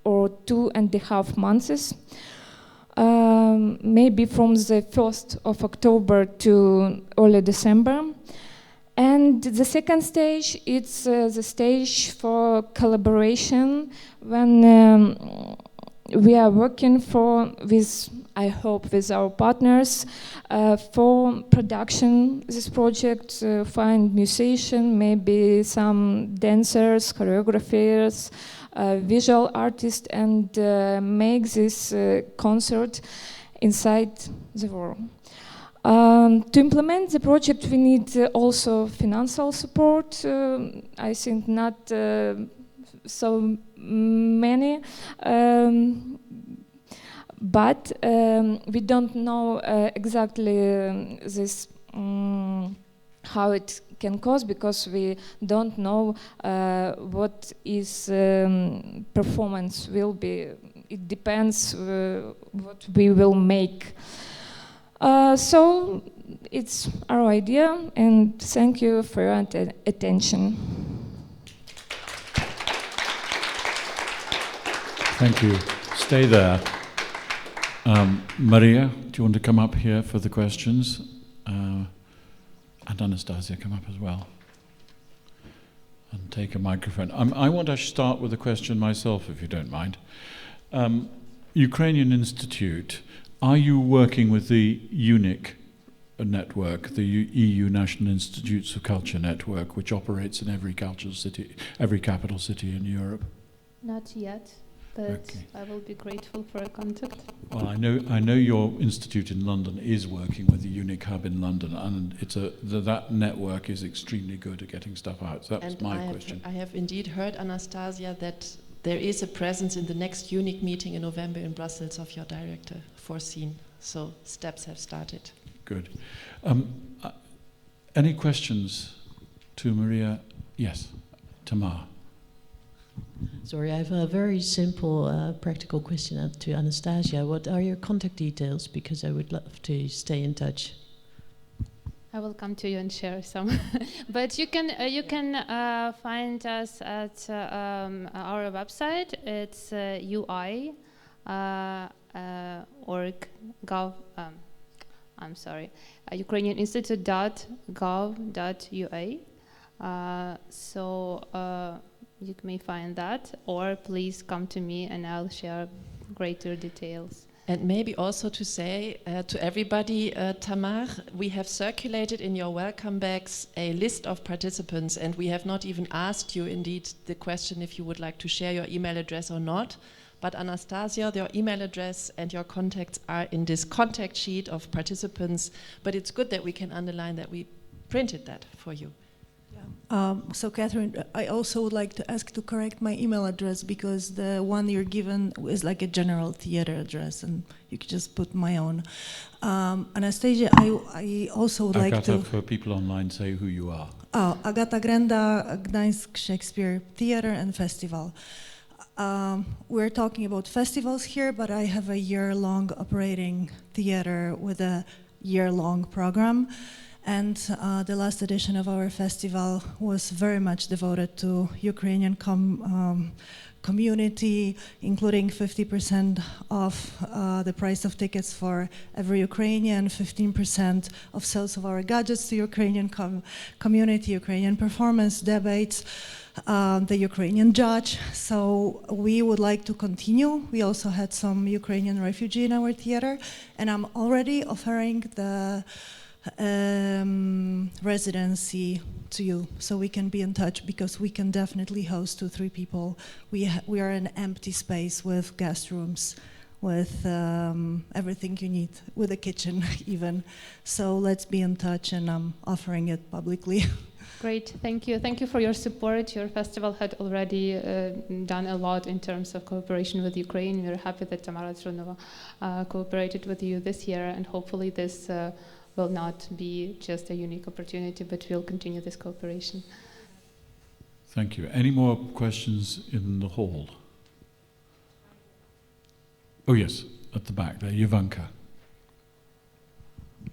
or 2.5 months, maybe from the 1st of October to early December. And the second stage, it's the stage for collaboration when we are working with, I hope, with our partners for production. This project, find musicians, maybe some dancers, choreographers, visual artists, and make this concert inside the world. To implement the project, we need also financial support. I think not so many, but we don't know exactly this how it can cost, because we don't know what is performance will be. It depends what we will make. So it's our idea, and thank you for your attention. Thank you. Stay there. Maria, do you want to come up here for the questions? And Anastasia, come up as well. And take a microphone. I want to start with a question myself, if you don't mind. Ukrainian Institute, are you working with the UNIC network, the EU National Institutes of Culture network, which operates in every capital city in Europe? Not yet, but okay. I will be grateful for a contact. Well, I know your institute in London is working with the UNIC hub in London, and that network is extremely good at getting stuff out. So that was my question. I have indeed heard, Anastasia, that there is a presence in the next UNIC meeting in November in Brussels of your director foreseen. So steps have started. Good. Any questions to Maria? Yes, Tamar. Sorry, I have a very simple practical question to Anastasia. What are your contact details? Because I would love to stay in touch. I will come to you and share some. But you can find us at our website. It's UI org.gov. I'm sorry, ukrainianinstitute.gov.ua. So you may find that, or please come to me and I'll share greater details. And maybe also to say to everybody, Tamar, we have circulated in your welcome bags a list of participants, and we have not even asked you indeed the question if you would like to share your email address or not. But Anastasia, your email address and your contacts are in this contact sheet of participants, but it's good that we can underline that we printed that for you. So Catherine, I also would like to ask to correct my email address, because the one you're given is like a general theater address, and you could just put my own. Anastasia, I also would like to... for people online, say who you are. Agata Grenda, Gdańsk Shakespeare Theater and Festival. We're talking about festivals here, but I have a year-long operating theater with a year-long program. And the last edition of our festival was very much devoted to Ukrainian community, including 50% of the price of tickets for every Ukrainian, 15% of sales of our gadgets to Ukrainian community, Ukrainian performance, debates, the Ukrainian judge. So we would like to continue. We also had some Ukrainian refugee in our theater, and I'm already offering the residency to you, so we can be in touch, because we can definitely host 2-3 people. We are an empty space with guest rooms, with everything you need, with a kitchen even. So let's be in touch, and I'm offering it publicly. Great, thank you. Thank you for your support. Your festival had already done a lot in terms of cooperation with Ukraine. We're happy that Tamara Trunova cooperated with you this year, and hopefully this will not be just a unique opportunity, but we'll continue this cooperation. Thank you. Any more questions in the hall? Oh yes, at the back there, Yerevan.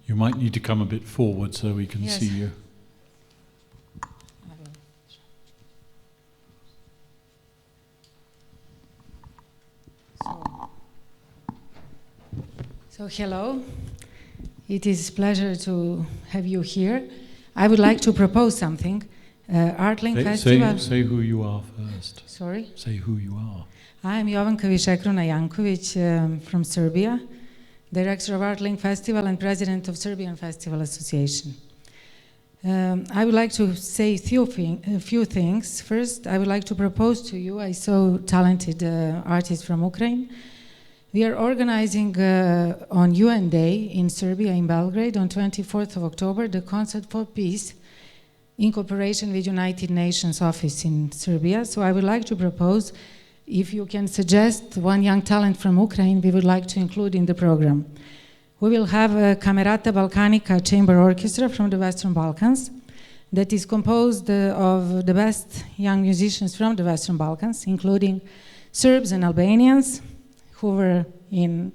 You might need to come a bit forward so we can see you. So hello. It is a pleasure to have you here. I would like to propose something. Artling Festival. Say who you are first. Sorry? Say who you are. I am Jovanka Višekruna-Janković from Serbia, Director of Artling Festival and President of Serbian Festival Association. I would like to say a few things. First, I would like to propose to you, I saw talented artists from Ukraine. We are organizing on UN Day in Serbia, in Belgrade, on 24th of October, the Concert for Peace in cooperation with United Nations Office in Serbia. So I would like to propose, if you can suggest one young talent from Ukraine, we would like to include in the program. We will have a Camerata Balkanica chamber orchestra from the Western Balkans that is composed of the best young musicians from the Western Balkans, including Serbs and Albanians who were in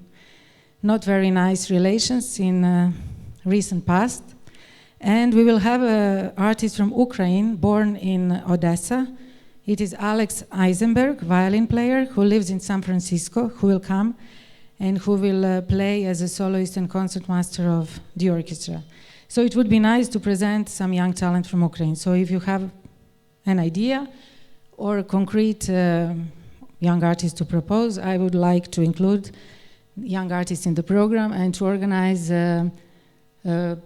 not very nice relations in recent past. And we will have an artist from Ukraine born in Odessa. It is Alex Eisenberg, violin player, who lives in San Francisco, who will come and who will play as a soloist and concertmaster of the orchestra. So it would be nice to present some young talent from Ukraine. So if you have an idea or a concrete young artist to propose, I would like to include young artists in the program and to organize a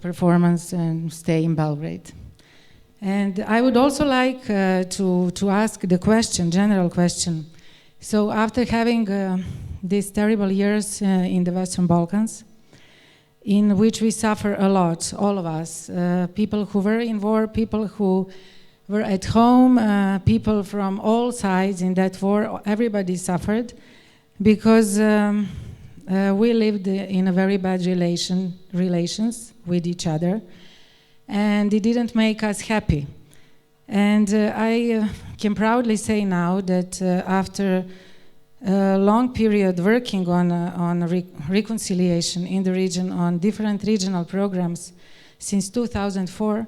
performance and stay in Belgrade. And I would also like to ask the question, general question. So after having these terrible years in the Western Balkans, in which we suffer a lot, all of us, people who were in war, people who were at home, people from all sides in that war, everybody suffered because we lived in a very bad relations with each other, and it didn't make us happy. And I can proudly say now that after a long period working on reconciliation in the region, on different regional programs since 2004,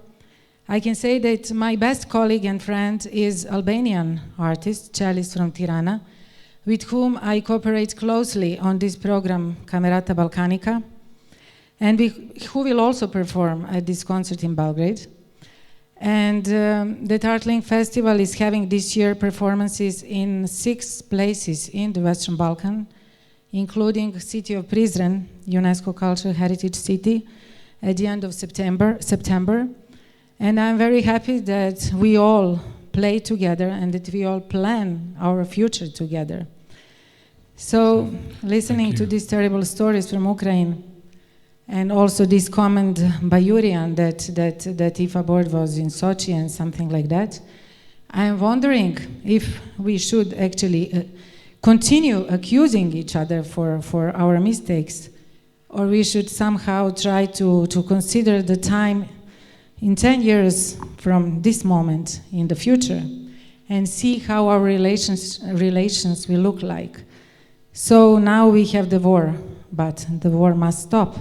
I can say that my best colleague and friend is Albanian artist, cellist from Tirana, with whom I cooperate closely on this program, Camerata Balkanica, and who will also perform at this concert in Belgrade. And the Artling Festival is having this year performances in 6 places in the Western Balkan, including the city of Prizren, UNESCO Cultural Heritage City, at the end of September. And I'm very happy that we all play together and that we all plan our future together. So, listening to these terrible stories from Ukraine, and also this comment by Yurian that EFA board was in Sochi and something like that, I'm wondering if we should actually continue accusing each other for our mistakes, or we should somehow try to consider the time in 10 years from this moment in the future and see how our relations will look like. So now we have the war, but the war must stop.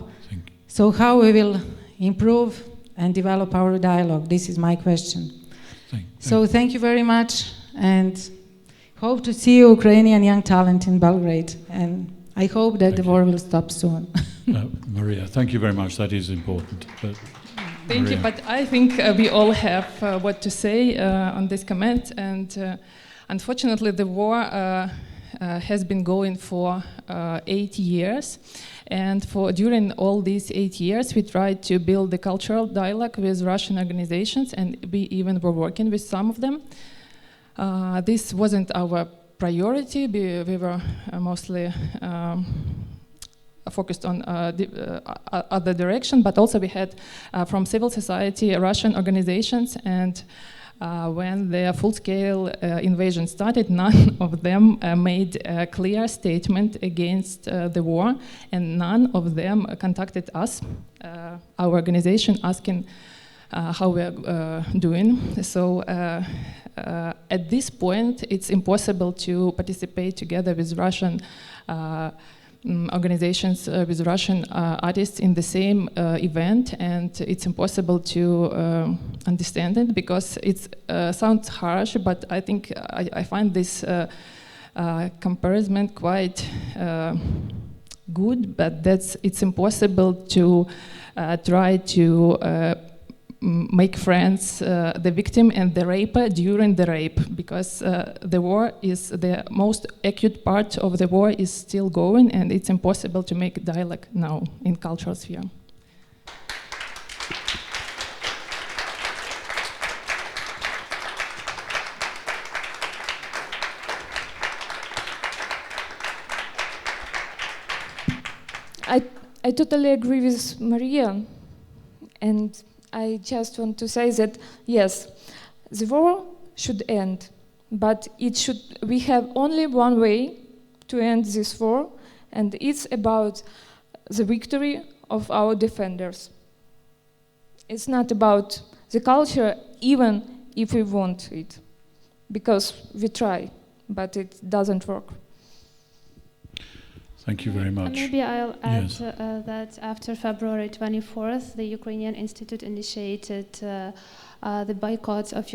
So how we will improve and develop our dialogue? This is my question. So thank you very much, and hope to see Ukrainian young talent in Belgrade, and I hope that the war will stop soon. Maria, thank you very much. That is important. Thank you, but I think we all have what to say on this comment, and unfortunately the war has been going for 8 years. And during all these 8 years, we tried to build the cultural dialogue with Russian organizations, and we even were working with some of them. This wasn't our priority. We were mostly focused on other direction, but also we had from civil society Russian organizations, and when the full-scale invasion started, none of them made a clear statement against the war, and none of them contacted us, our organization, asking how we're doing. So at this point, it's impossible to participate together with Russian organizations, with Russian artists in the same event, and it's impossible to understand it because it sounds harsh, but I think I find this comparison quite good, but it's impossible to try to make friends the victim and the raper during the rape, because the war is the most acute part of the war is still going, and it's impossible to make dialogue now in cultural sphere. I totally agree with Maria, and I just want to say that yes, the war should end, but we have only one way to end this war, and it's about the victory of our defenders. It's not about the culture, even if we want it, because we try, but it doesn't work. Thank you very much. Maybe I'll add Yes. that after February 24th, the Ukrainian Institute initiated the boycott of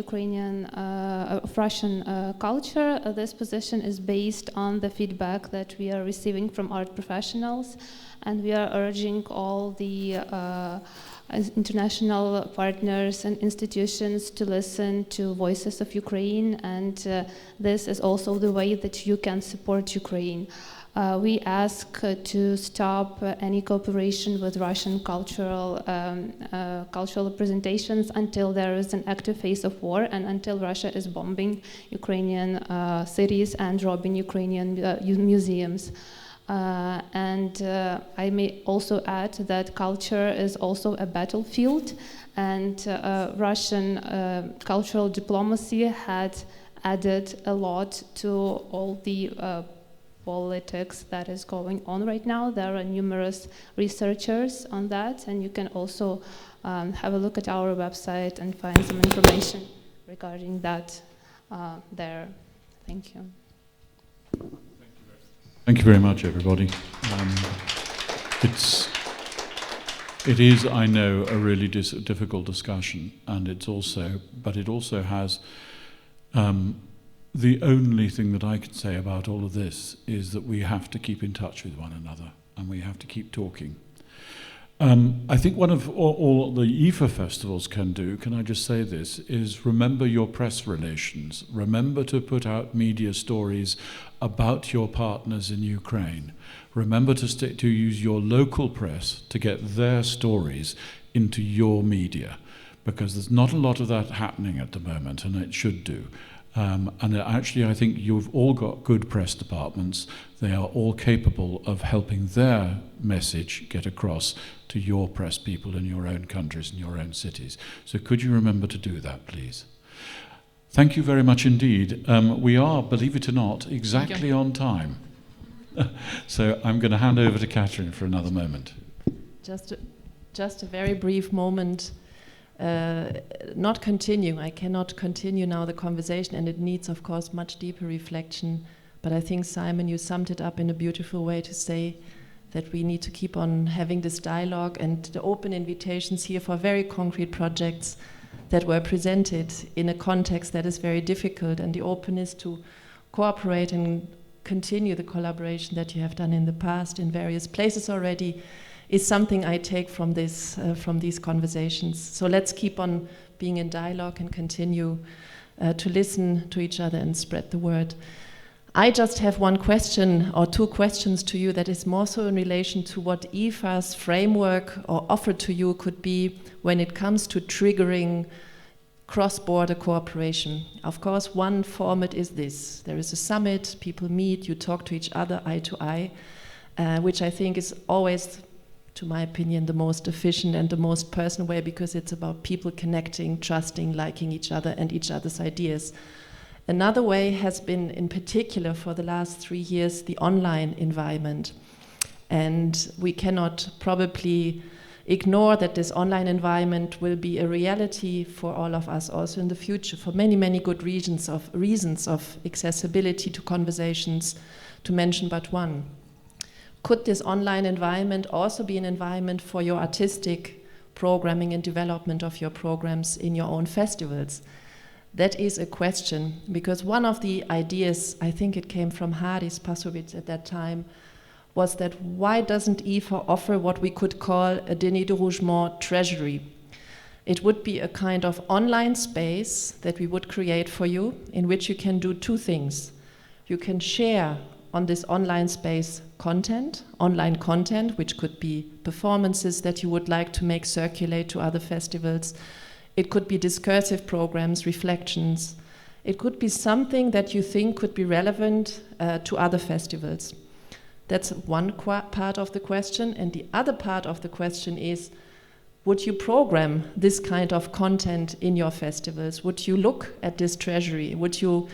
of Russian culture. This position is based on the feedback that we are receiving from art professionals, and we are urging all the international partners and institutions to listen to voices of Ukraine, and this is also the way that you can support Ukraine. We ask to stop any cooperation with Russian cultural representations until there is an active phase of war, and until Russia is bombing Ukrainian cities and robbing Ukrainian museums. I may also add that culture is also a battlefield, and Russian cultural diplomacy had added a lot to all the politics that is going on right now. There are numerous researchers on that, and you can also have a look at our website and find some information regarding that there. Thank you. Thank you very much, everybody. It is, I know, a really difficult discussion, and it also has. The only thing that I can say about all of this is that we have to keep in touch with one another, and we have to keep talking. I think one of all the EFA festivals can do, can I just say this, is remember your press relations. Remember to put out media stories about your partners in Ukraine. Remember to use your local press to get their stories into your media, because there's not a lot of that happening at the moment, and it should do. And actually, I think you've all got good press departments. They are all capable of helping their message get across to your press people in your own countries and your own cities. So could you remember to do that, please? Thank you very much indeed. We are, believe it or not, exactly on time. So I'm going to hand over to Catherine for another moment. Just a very brief moment. Not continuing. I cannot continue now the conversation, and it needs, of course, much deeper reflection. But I think, Simon, you summed it up in a beautiful way to say that we need to keep on having this dialogue, and the open invitations here for very concrete projects that were presented in a context that is very difficult, and the openness to cooperate and continue the collaboration that you have done in the past in various places already is something I take from these conversations. So let's keep on being in dialogue and continue to listen to each other and spread the word. I just have one question or two questions to you that is more so in relation to what EFA's framework or offer to you could be when it comes to triggering cross-border cooperation. Of course, one format is this. There is a summit, people meet, you talk to each other eye to eye, which I think is always, to my opinion, the most efficient and the most personal way, because it's about people connecting, trusting, liking each other and each other's ideas. Another way has been, in particular for the last 3 years, the online environment. And we cannot probably ignore that this online environment will be a reality for all of us also in the future, for many, many good reasons of accessibility to conversations, to mention but one. Could this online environment also be an environment for your artistic programming and development of your programs in your own festivals? That is a question, because one of the ideas, I think it came from Haris Pasovitz at that time, was that why doesn't EFA offer what we could call a Denis de Rougemont treasury? It would be a kind of online space that we would create for you, in which you can do two things. You can share on this online space online content, which could be performances that you would like to make circulate to other festivals. It could be discursive programs, reflections. It could be something that you think could be relevant to other festivals. That's one part of the question. And the other part of the question is, would you program this kind of content in your festivals? Would you look at this treasury? Would you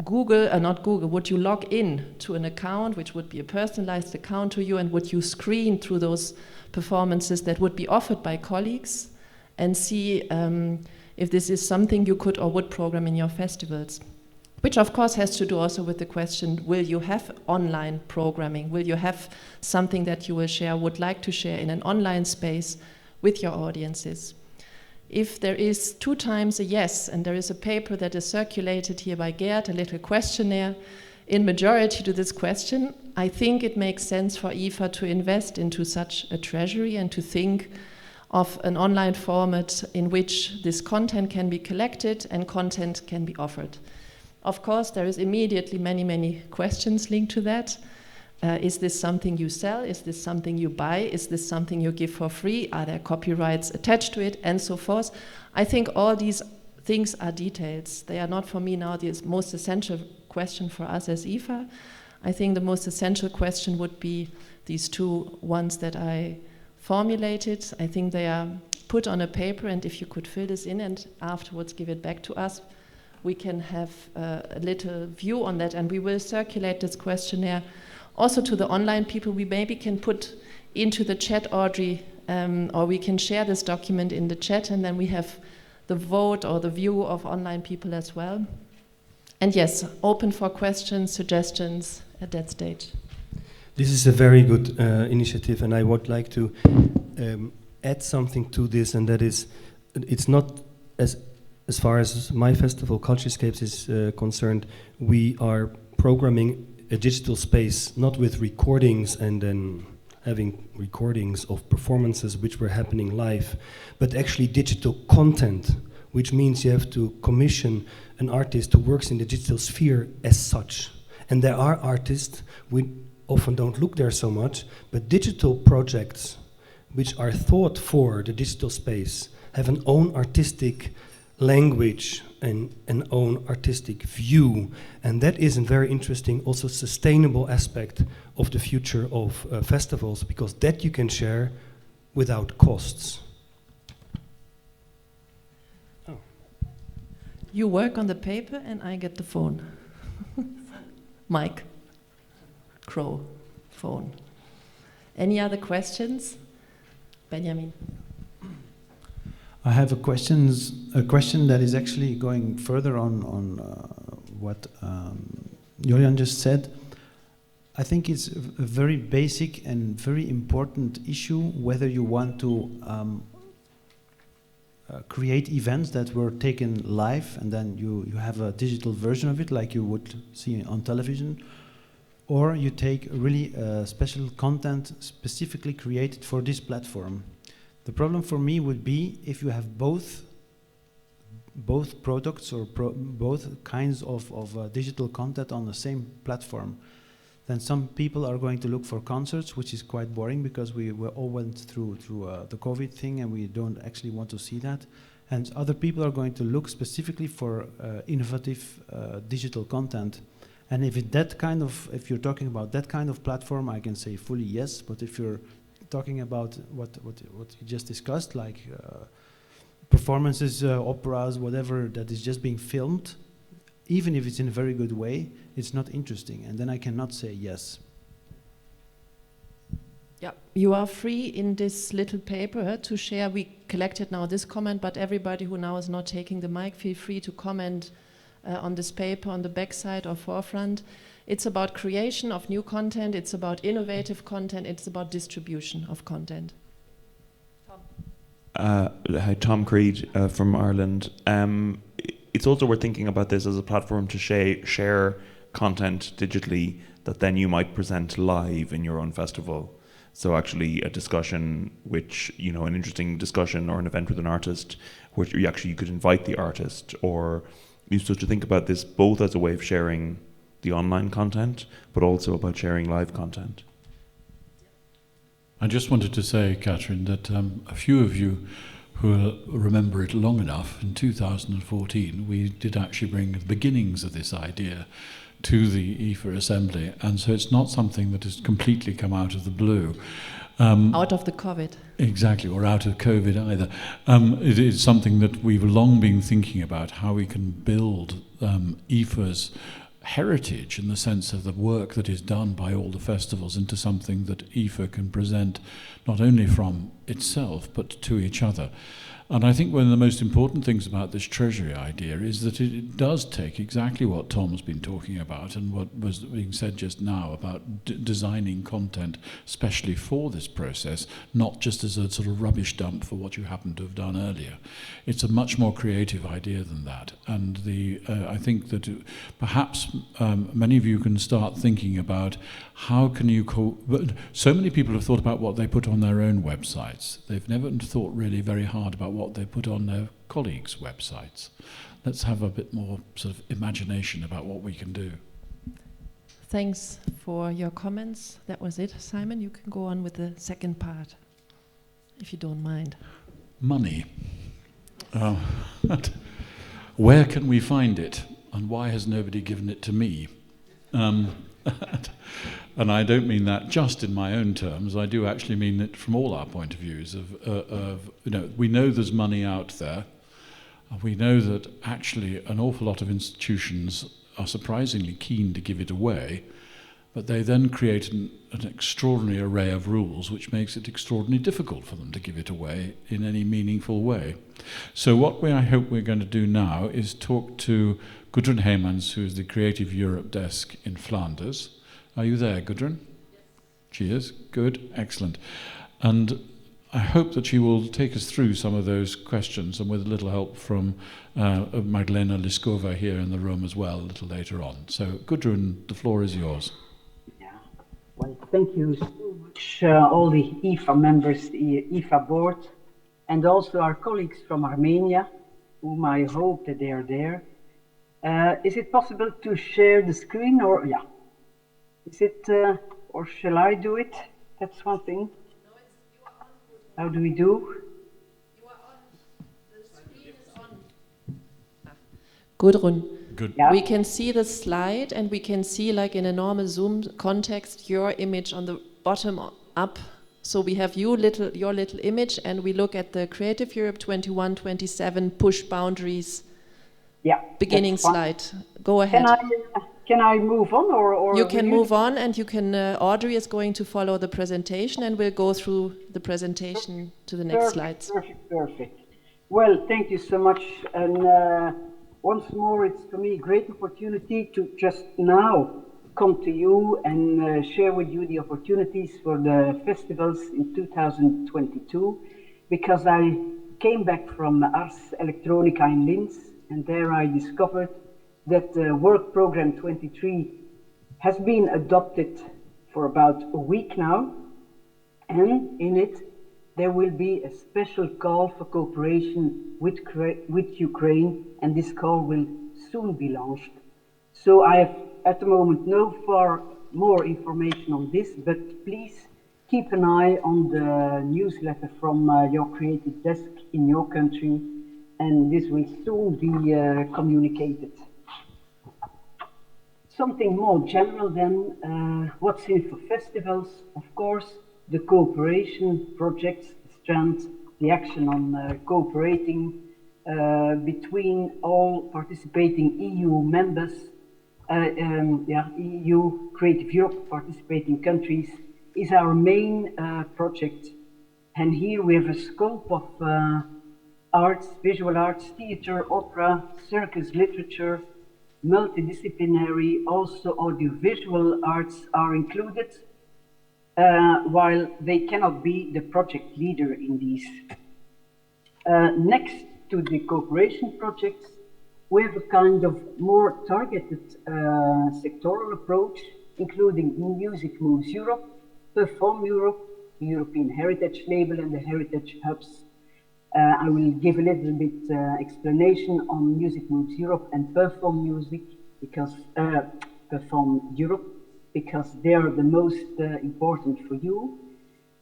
would you log in to an account, which would be a personalized account to you, and would you screen through those performances that would be offered by colleagues and see if this is something you could or would program in your festivals? Which of course has to do also with the question, will you have online programming? Will you have something that you will share, would like to share in an online space with your audiences? If there is 2 times a yes, and there is a paper that is circulated here by Gerd, a little questionnaire, in majority to this question, I think it makes sense for EFA to invest into such a treasury and to think of an online format in which this content can be collected and content can be offered. Of course, there is immediately many questions linked to that. Is this something you sell? Is this something you buy? Is this something you give for free? Are there copyrights attached to it? And so forth. I think all these things are details. They are not for me now the most essential question for us as EFA. I think the most essential question would be these 2 ones that I formulated. I think they are put on a paper, and if you could fill this in and afterwards give it back to us, we can have a little view on that, and we will circulate this questionnaire also to the online people. We maybe can put into the chat, Audrey, or we can share this document in the chat, and then we have the vote or the view of online people as well. And yes, open for questions, suggestions at that stage. This is a very good initiative, and I would like to add something to this, and that is, it's not as far as my festival, Culturescapes, is concerned, we are programming a digital space, not with recordings and then having recordings of performances which were happening live, but actually digital content, which means you have to commission an artist who works in the digital sphere as such. And there are artists, we often don't look there so much, but digital projects which are thought for the digital space have an own artistic language and an own artistic view, and that is a very interesting, also sustainable aspect of the future of festivals, because that you can share without costs. Oh. You work on the paper and I get the phone. Mike, Crow, phone. Any other questions? Benjamin. I have a question that is actually going further on what Julian just said. I think it's a very basic and very important issue whether you want to create events that were taken live and then you have a digital version of it like you would see on television, or you take really special content specifically created for this platform. The problem for me would be if you have both products or both kinds of digital content on the same platform. Then some people are going to look for concerts, which is quite boring because we all went through the COVID thing and we don't actually want to see that. And other people are going to look specifically for innovative digital content. And if you're talking about that kind of platform, I can say fully yes. But if you're talking about what you just discussed, like performances, operas, whatever that is just being filmed, even if it's in a very good way, it's not interesting, and then I cannot say yes. Yeah, you are free in this little paper to share. We collected now this comment, but everybody who now is not taking the mic, feel free to comment on this paper on the backside or forefront. It's about creation of new content, it's about innovative content, it's about distribution of content. Hi, Tom Creed from Ireland. It's also worth thinking about this as a platform to share content digitally that then you might present live in your own festival. So actually a discussion which, you know, an interesting discussion or an event with an artist, which you could invite the artist, or you supposed to think about this both as a way of sharing the online content, but also about sharing live content. I just wanted to say, Catherine, that a few of you who remember it long enough, in 2014, we did actually bring the beginnings of this idea to the EFA Assembly, and so it's not something that has completely come out of the blue. Out of the COVID. Exactly, or out of COVID either. It is something that we've long been thinking about, how we can build EFA's heritage in the sense of the work that is done by all the festivals into something that EFA can present not only from itself but to each other. And I think one of the most important things about this treasury idea is that it does take exactly what Tom's been talking about and what was being said just now about designing content especially for this process, not just as a sort of rubbish dump for what you happened to have done earlier. It's a much more creative idea than that. And I think that perhaps many of you can start thinking about how can you... So many people have thought about what they put on their own websites. They've never thought really very hard about what they put on their colleagues' websites. Let's have a bit more sort of imagination about what we can do. Thanks for your comments. That was it. Simon, you can go on with the second part, if you don't mind. Money. Where can we find it? And why has nobody given it to me? And I don't mean that just in my own terms. I do actually mean it from all our point of views. We know there's money out there. We know that actually an awful lot of institutions are surprisingly keen to give it away, but they then create an extraordinary array of rules which makes it extraordinarily difficult for them to give it away in any meaningful way. So what I hope we're going to do now is talk to Gudrun Heymans, who is the Creative Europe desk in Flanders. Are you there, Gudrun? Yes. She is? Good, excellent. And I hope that she will take us through some of those questions, and with a little help from Magdalena Liskova here in the room as well a little later on. So Gudrun, the floor is yours. Yeah. Well, thank you so much, all the EFA members, the EFA board, and also our colleagues from Armenia, whom I hope that they are there. Is it possible to share the screen, or yeah? Is it, or shall I do it? That's one thing. No, you are on. How do we do? You are on. The screen is on. Gudrun, good. Yeah. We can see the slide, and we can see, like in a normal Zoom context, your image on the bottom up. So we have your little image, and we look at the Creative Europe 21-27 push boundaries. Yeah. Beginning slide. Go ahead. Can I move on, or you can move on, and you can. Audrey is going to follow the presentation, and we'll go through the presentation to the next slides. Perfect. Well, thank you so much, and once more, it's for me a great opportunity to just now come to you and share with you the opportunities for the festivals in 2022, because I came back from Ars Electronica in Linz, and there I discovered that Work Program 23 has been adopted for about a week now, and in it there will be a special call for cooperation with Ukraine, and this call will soon be launched. So I have at the moment no far more information on this, but please keep an eye on the newsletter from your creative desk in your country, and this will soon be communicated. Something more general then, what's in for festivals? Of course, the cooperation projects, the strand, the action on cooperating between all participating EU members, EU Creative Europe participating countries is our main project. And here we have a scope of arts, visual arts, theater, opera, circus, literature, multidisciplinary, also audiovisual arts are included, while they cannot be the project leader in these. Next to the cooperation projects, we have a kind of more targeted sectoral approach, including Music Moves Europe, Perform Europe, the European Heritage Label and the Heritage Hubs. I will give a little bit explanation on Music Moves Europe and Perform Music, because Perform Europe, because they are the most important for you.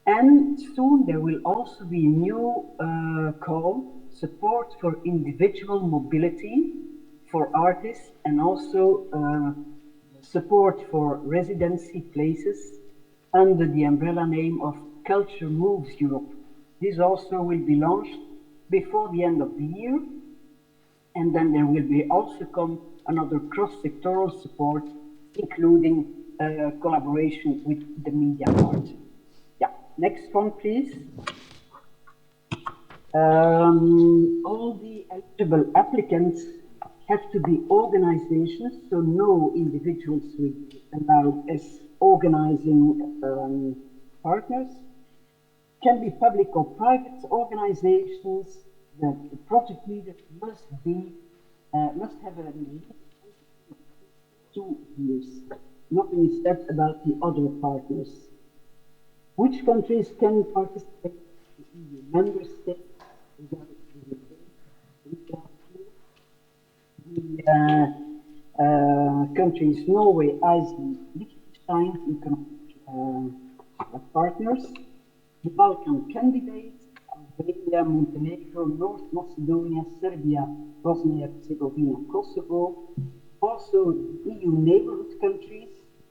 And soon there will also be a new call, support for individual mobility for artists, and also support for residency places under the umbrella name of Culture Moves Europe. This also will be launched before the end of the year, and then there will be also come another cross-sectoral support, including collaboration with the media part. Yeah, next one, please. All the eligible applicants have to be organizations, so no individuals will be allowed as organizing partners. Can be public or private organizations. The project leader must have at least 2 years. Nothing is said about the other partners. Which countries can participate? The EU member states. The countries Norway, Iceland, Liechtenstein, economic partners. The Balkan candidates, Albania, Montenegro, North Macedonia, Serbia, Bosnia-Herzegovina, Kosovo. Also EU neighborhood countries,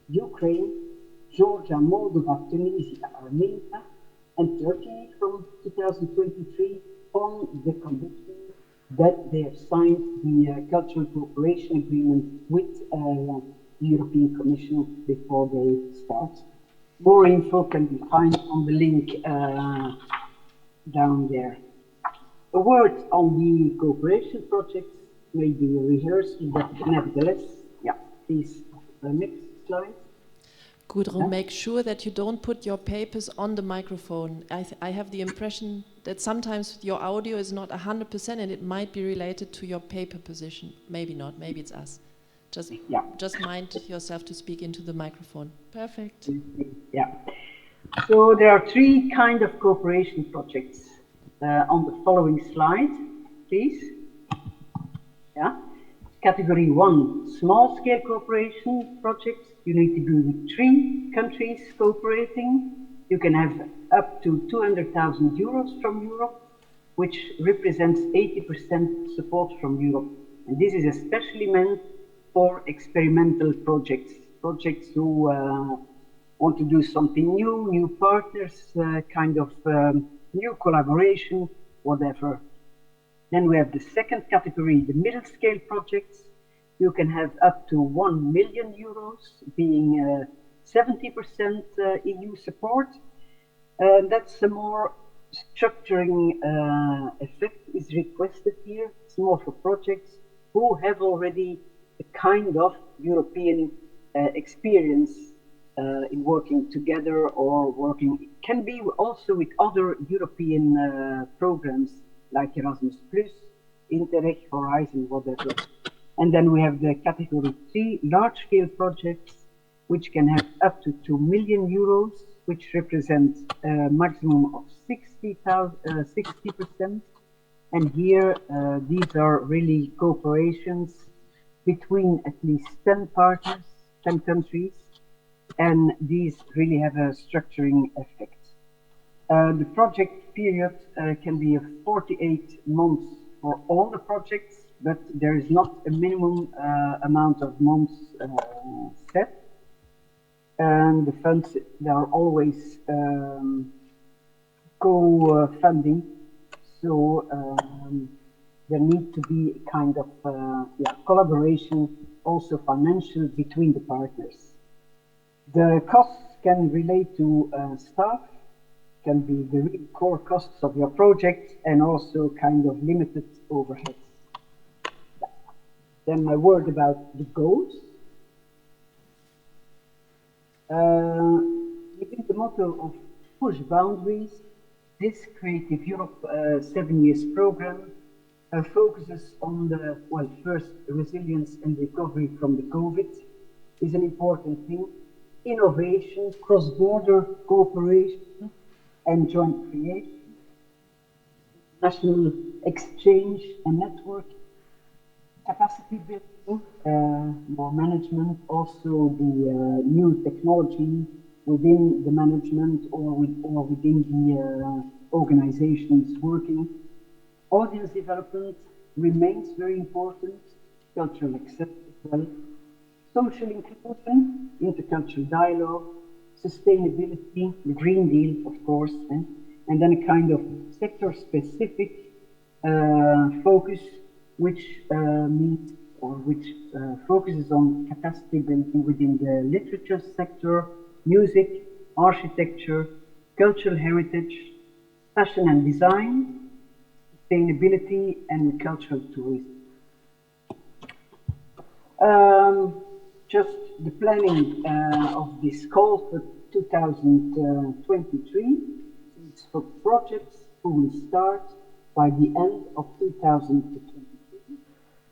Ukraine, Georgia, Moldova, Tunisia, Armenia, and Turkey from 2023 on the condition that they have signed the cultural cooperation agreement with the European Commission before they start. More info can be found on the link down there. A word on the cooperation projects, maybe rehearsed, but nevertheless, yeah, please, next slide. Gudrun, make sure that you don't put your papers on the microphone. I have the impression that sometimes your audio is not 100% and it might be related to your paper position. Maybe not, maybe it's us. Just mind yourself to speak into the microphone. Perfect. Yeah. So there are 3 kind of cooperation projects on the following slide, please. Yeah. Category 1, small-scale cooperation projects. You need to be with 3 countries cooperating. You can have up to 200,000 euros from Europe, which represents 80% support from Europe. And this is especially meant for experimental projects who want to do something new, new partners, kind of new collaboration, whatever. Then we have the second category, the middle scale projects. You can have up to 1 million euros, being 70% EU support. That's a more structuring effect is requested here. It's more for projects who have already a kind of European experience in working together or working, can be also with other European programs like Erasmus+, Interreg, Horizon, whatever. And then we have the category 3, large-scale projects, which can have up to 2 million euros, which represents a maximum of 60%. And here, these are really cooperations between at least 10 partners, 10 countries, and these really have a structuring effect. The project period can be 48 months for all the projects, but there is not a minimum amount of months set. And the funds, they are always co-funding, so there needs to be a kind of collaboration, also financial, between the partners. The costs can relate to staff, can be the core costs of your project, and also kind of limited overheads. Then my word about the goals. Within the motto of push boundaries, this Creative Europe 7 years program focuses on the, well, first, resilience and recovery from the COVID is an important thing. Innovation, cross-border cooperation, and joint creation, national exchange and network, capacity building, more management, also the new technology within the management or within the organizations working. Audience development remains very important, cultural acceptance as well, social inclusion, intercultural dialogue, sustainability, the Green Deal, of course, and then a kind of sector-specific focus, which means or which focuses on capacity building within the literature sector, music, architecture, cultural heritage, fashion and design, sustainability, and cultural tourism. Just the planning of this call for 2023 is for projects who will start by the end of 2023.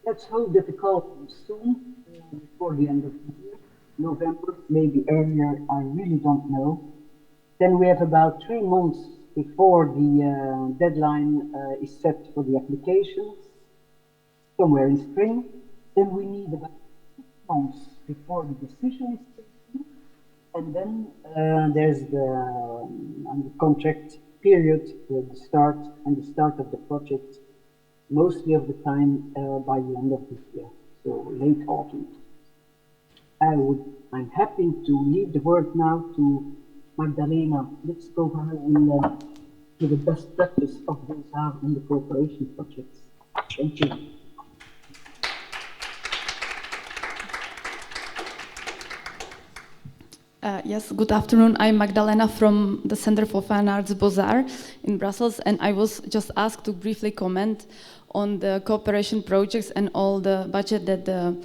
Let's hope that the call comes soon, before the end of the year, November, maybe earlier, I really don't know. Then we have about 3 months before the deadline is set for the applications, somewhere in spring. Then we need about 6 months before the decision is taken. And then there's the contract period, the start of the project, mostly of the time by the end of this year, so late autumn. I'm happy to leave the word now to Magdalena Litskova, who will do the best practice of Beaux-Arts in the cooperation projects. Thank you. Yes, good afternoon. I'm Magdalena from the Center for Fine Arts Beaux-Arts in Brussels, and I was just asked to briefly comment on the cooperation projects and all the budget that the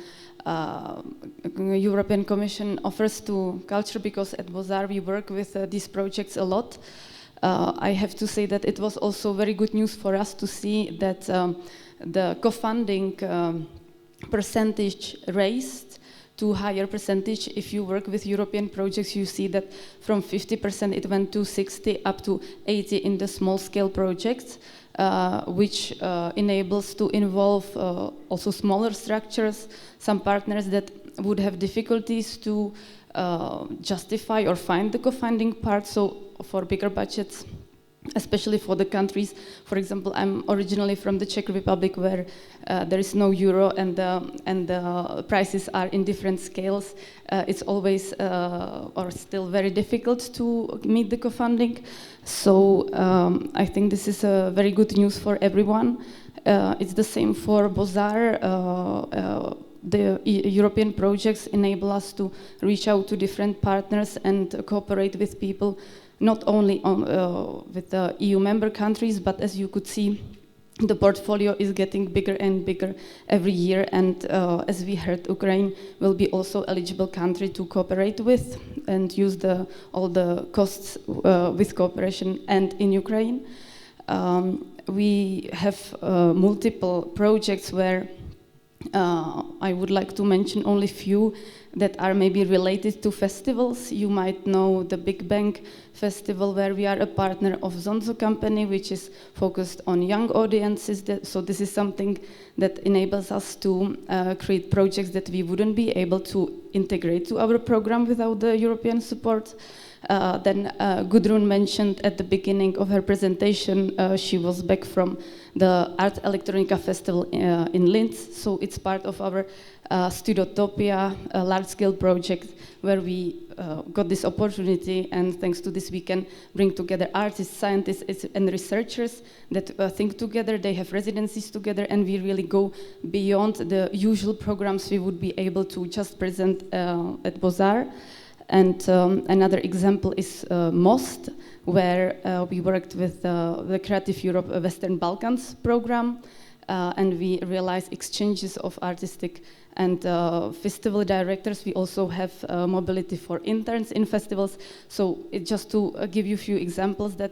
European Commission offers to culture, because at Beaux-Arts we work with these projects a lot. I have to say that it was also very good news for us to see that the co-funding percentage raised to higher percentage. If you work with European projects, you see that from 50% it went to 60 up to 80 in the small scale projects, which enables to involve also smaller structures, some partners that would have difficulties to justify or find the co-funding part. So for bigger budgets, especially for the countries, for example, I'm originally from the Czech Republic, where there is no euro and the prices are in different scales. It's always or still very difficult to meet the co-funding. So I think this is a very good news for everyone. It's the same for Beaux-Arts. The European projects enable us to reach out to different partners and cooperate with people, not only with the EU member countries, but as you could see, the portfolio is getting bigger and bigger every year. And as we heard, Ukraine will be also eligible country to cooperate with and use all the costs with cooperation and in Ukraine. We have multiple projects where I would like to mention only few that are maybe related to festivals. You might know the Big Bang Festival, where we are a partner of Zonzo company, which is focused on young audiences. So this is something that enables us to create projects that we wouldn't be able to integrate to our program without the European support. Then Gudrun mentioned at the beginning of her presentation, she was back from the Art Electronica Festival in Linz. So it's part of our Studotopia large-scale project, where we got this opportunity, and thanks to this we can bring together artists, scientists and researchers that think together. They have residencies together, and we really go beyond the usual programs we would be able to just present at Beaux-Arts. And another example is MOST, where we worked with the Creative Europe Western Balkans program, and we realized exchanges of artistic and festival directors. We also have mobility for interns in festivals. So just to give you a few examples that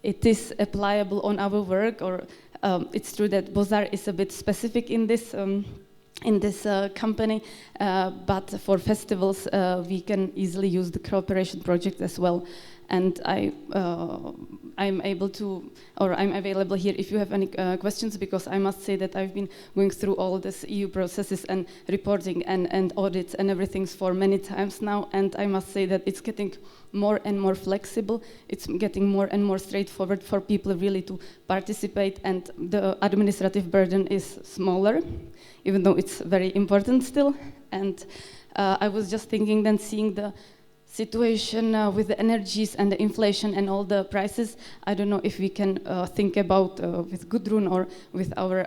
it is applicable on our work, or it's true that Beaux-Arts is a bit specific in this company, but for festivals we can easily use the cooperation project as well. and I'm able to, or I'm available here if you have any questions, because I must say that I've been going through all this EU processes and reporting and audits and everything for many times now, and I must say that it's getting more and more flexible. It's getting more and more straightforward for people really to participate, and the administrative burden is smaller, even though it's very important still. And I was just thinking then, seeing the situation with the energies and the inflation and all the prices, I don't know if we can think about with Gudrun or with our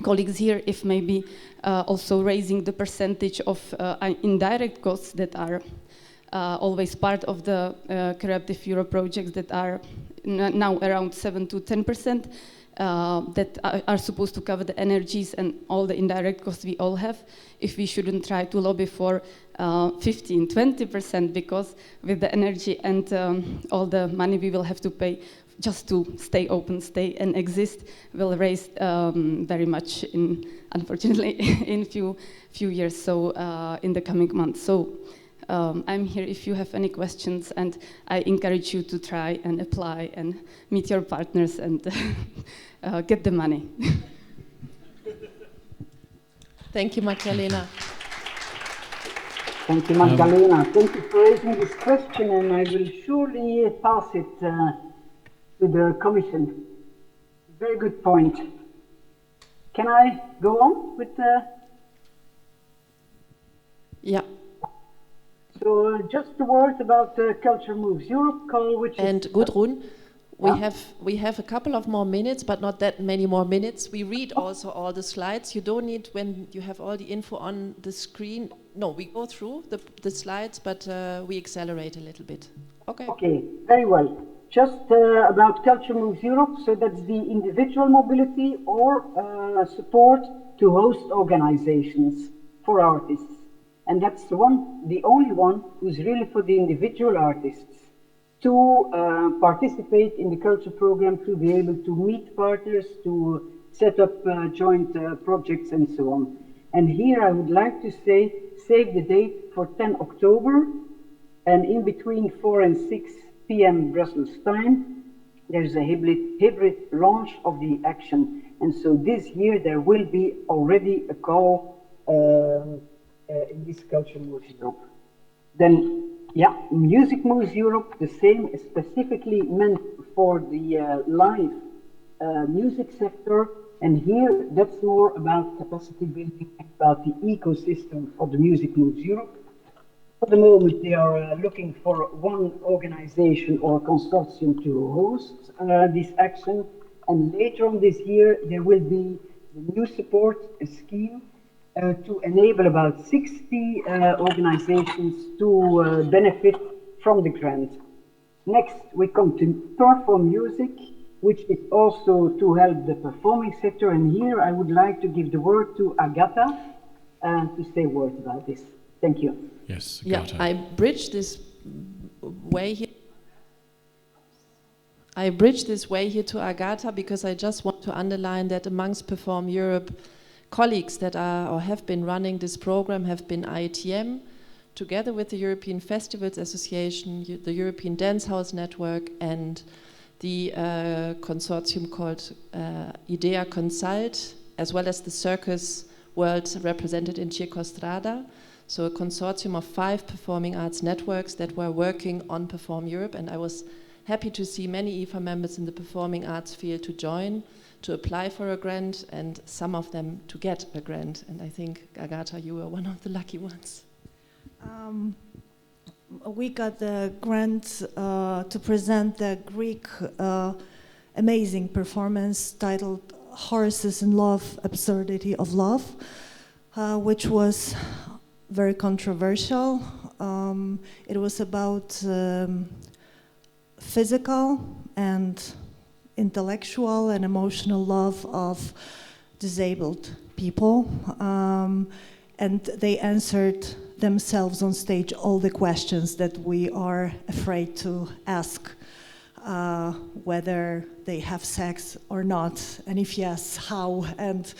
colleagues here, if maybe also raising the percentage of indirect costs that are always part of the Creative Europe projects that are now around 7 to 10%. That are supposed to cover the energies and all the indirect costs we all have, if we shouldn't try to lobby for 15, 20%, because with the energy and all the money we will have to pay just to stay open, stay and exist, will raise very much, unfortunately, in few years, so in the coming months. So I'm here if you have any questions, and I encourage you to try and apply and meet your partners and get the money. Thank you, Magdalena. Thank you, Magdalena. Thank you for raising this question, and I will surely pass it to the Commission. Very good point. Can I go on with the... Yeah. So just a word about Culture Moves Europe call, which and is... Gudrun, we have a couple of more minutes, but not that many more minutes. We read also all the slides. You don't need, when you have all the info on the screen. No, we go through the slides, but we accelerate a little bit. Okay. Okay, very well. Just about Culture Moves Europe, so that's the individual mobility or support to host organizations for artists. And that's the only one who's really for the individual artists to participate in the culture program, to be able to meet partners, to set up joint projects and so on. And here I would like to say, save the date for 10 October, and in between 4 and 6 p.m. Brussels time, there's a hybrid launch of the action. And so this year there will be already a call in this Culture Moves Europe. Then, yeah, Music Moves Europe, the same, specifically meant for the live music sector. And here, that's more about capacity building, about the ecosystem of the Music Moves Europe. For the moment, they are looking for one organization or consortium to host this action. And later on this year, there will be the new support scheme to enable about 60 organizations to benefit from the grant. Next, we come to Perform Music, which is also to help the performing sector. And here I would like to give the word to Agata to say a word about this. Thank you. Yes, Agata. Yeah, I bridge this way here. To Agata because I just want to underline that amongst Perform Europe colleagues that are or have been running this program have been IETM, together with the European Festivals Association, the European Dance House Network, and the consortium called IDEA Consult, as well as the Circus World represented in Circostrada. So a consortium of 5 performing arts networks that were working on Perform Europe, and I was happy to see many EFA members in the performing arts field to join, to apply for a grant, and some of them to get a grant. And I think, Agata, you were one of the lucky ones. We got the grant to present the Greek amazing performance titled Horses in Love, Absurdity of Love, which was very controversial. It was about physical and intellectual and emotional love of disabled people, and they answered themselves on stage all the questions that we are afraid to ask, whether they have sex or not, and if yes, how. And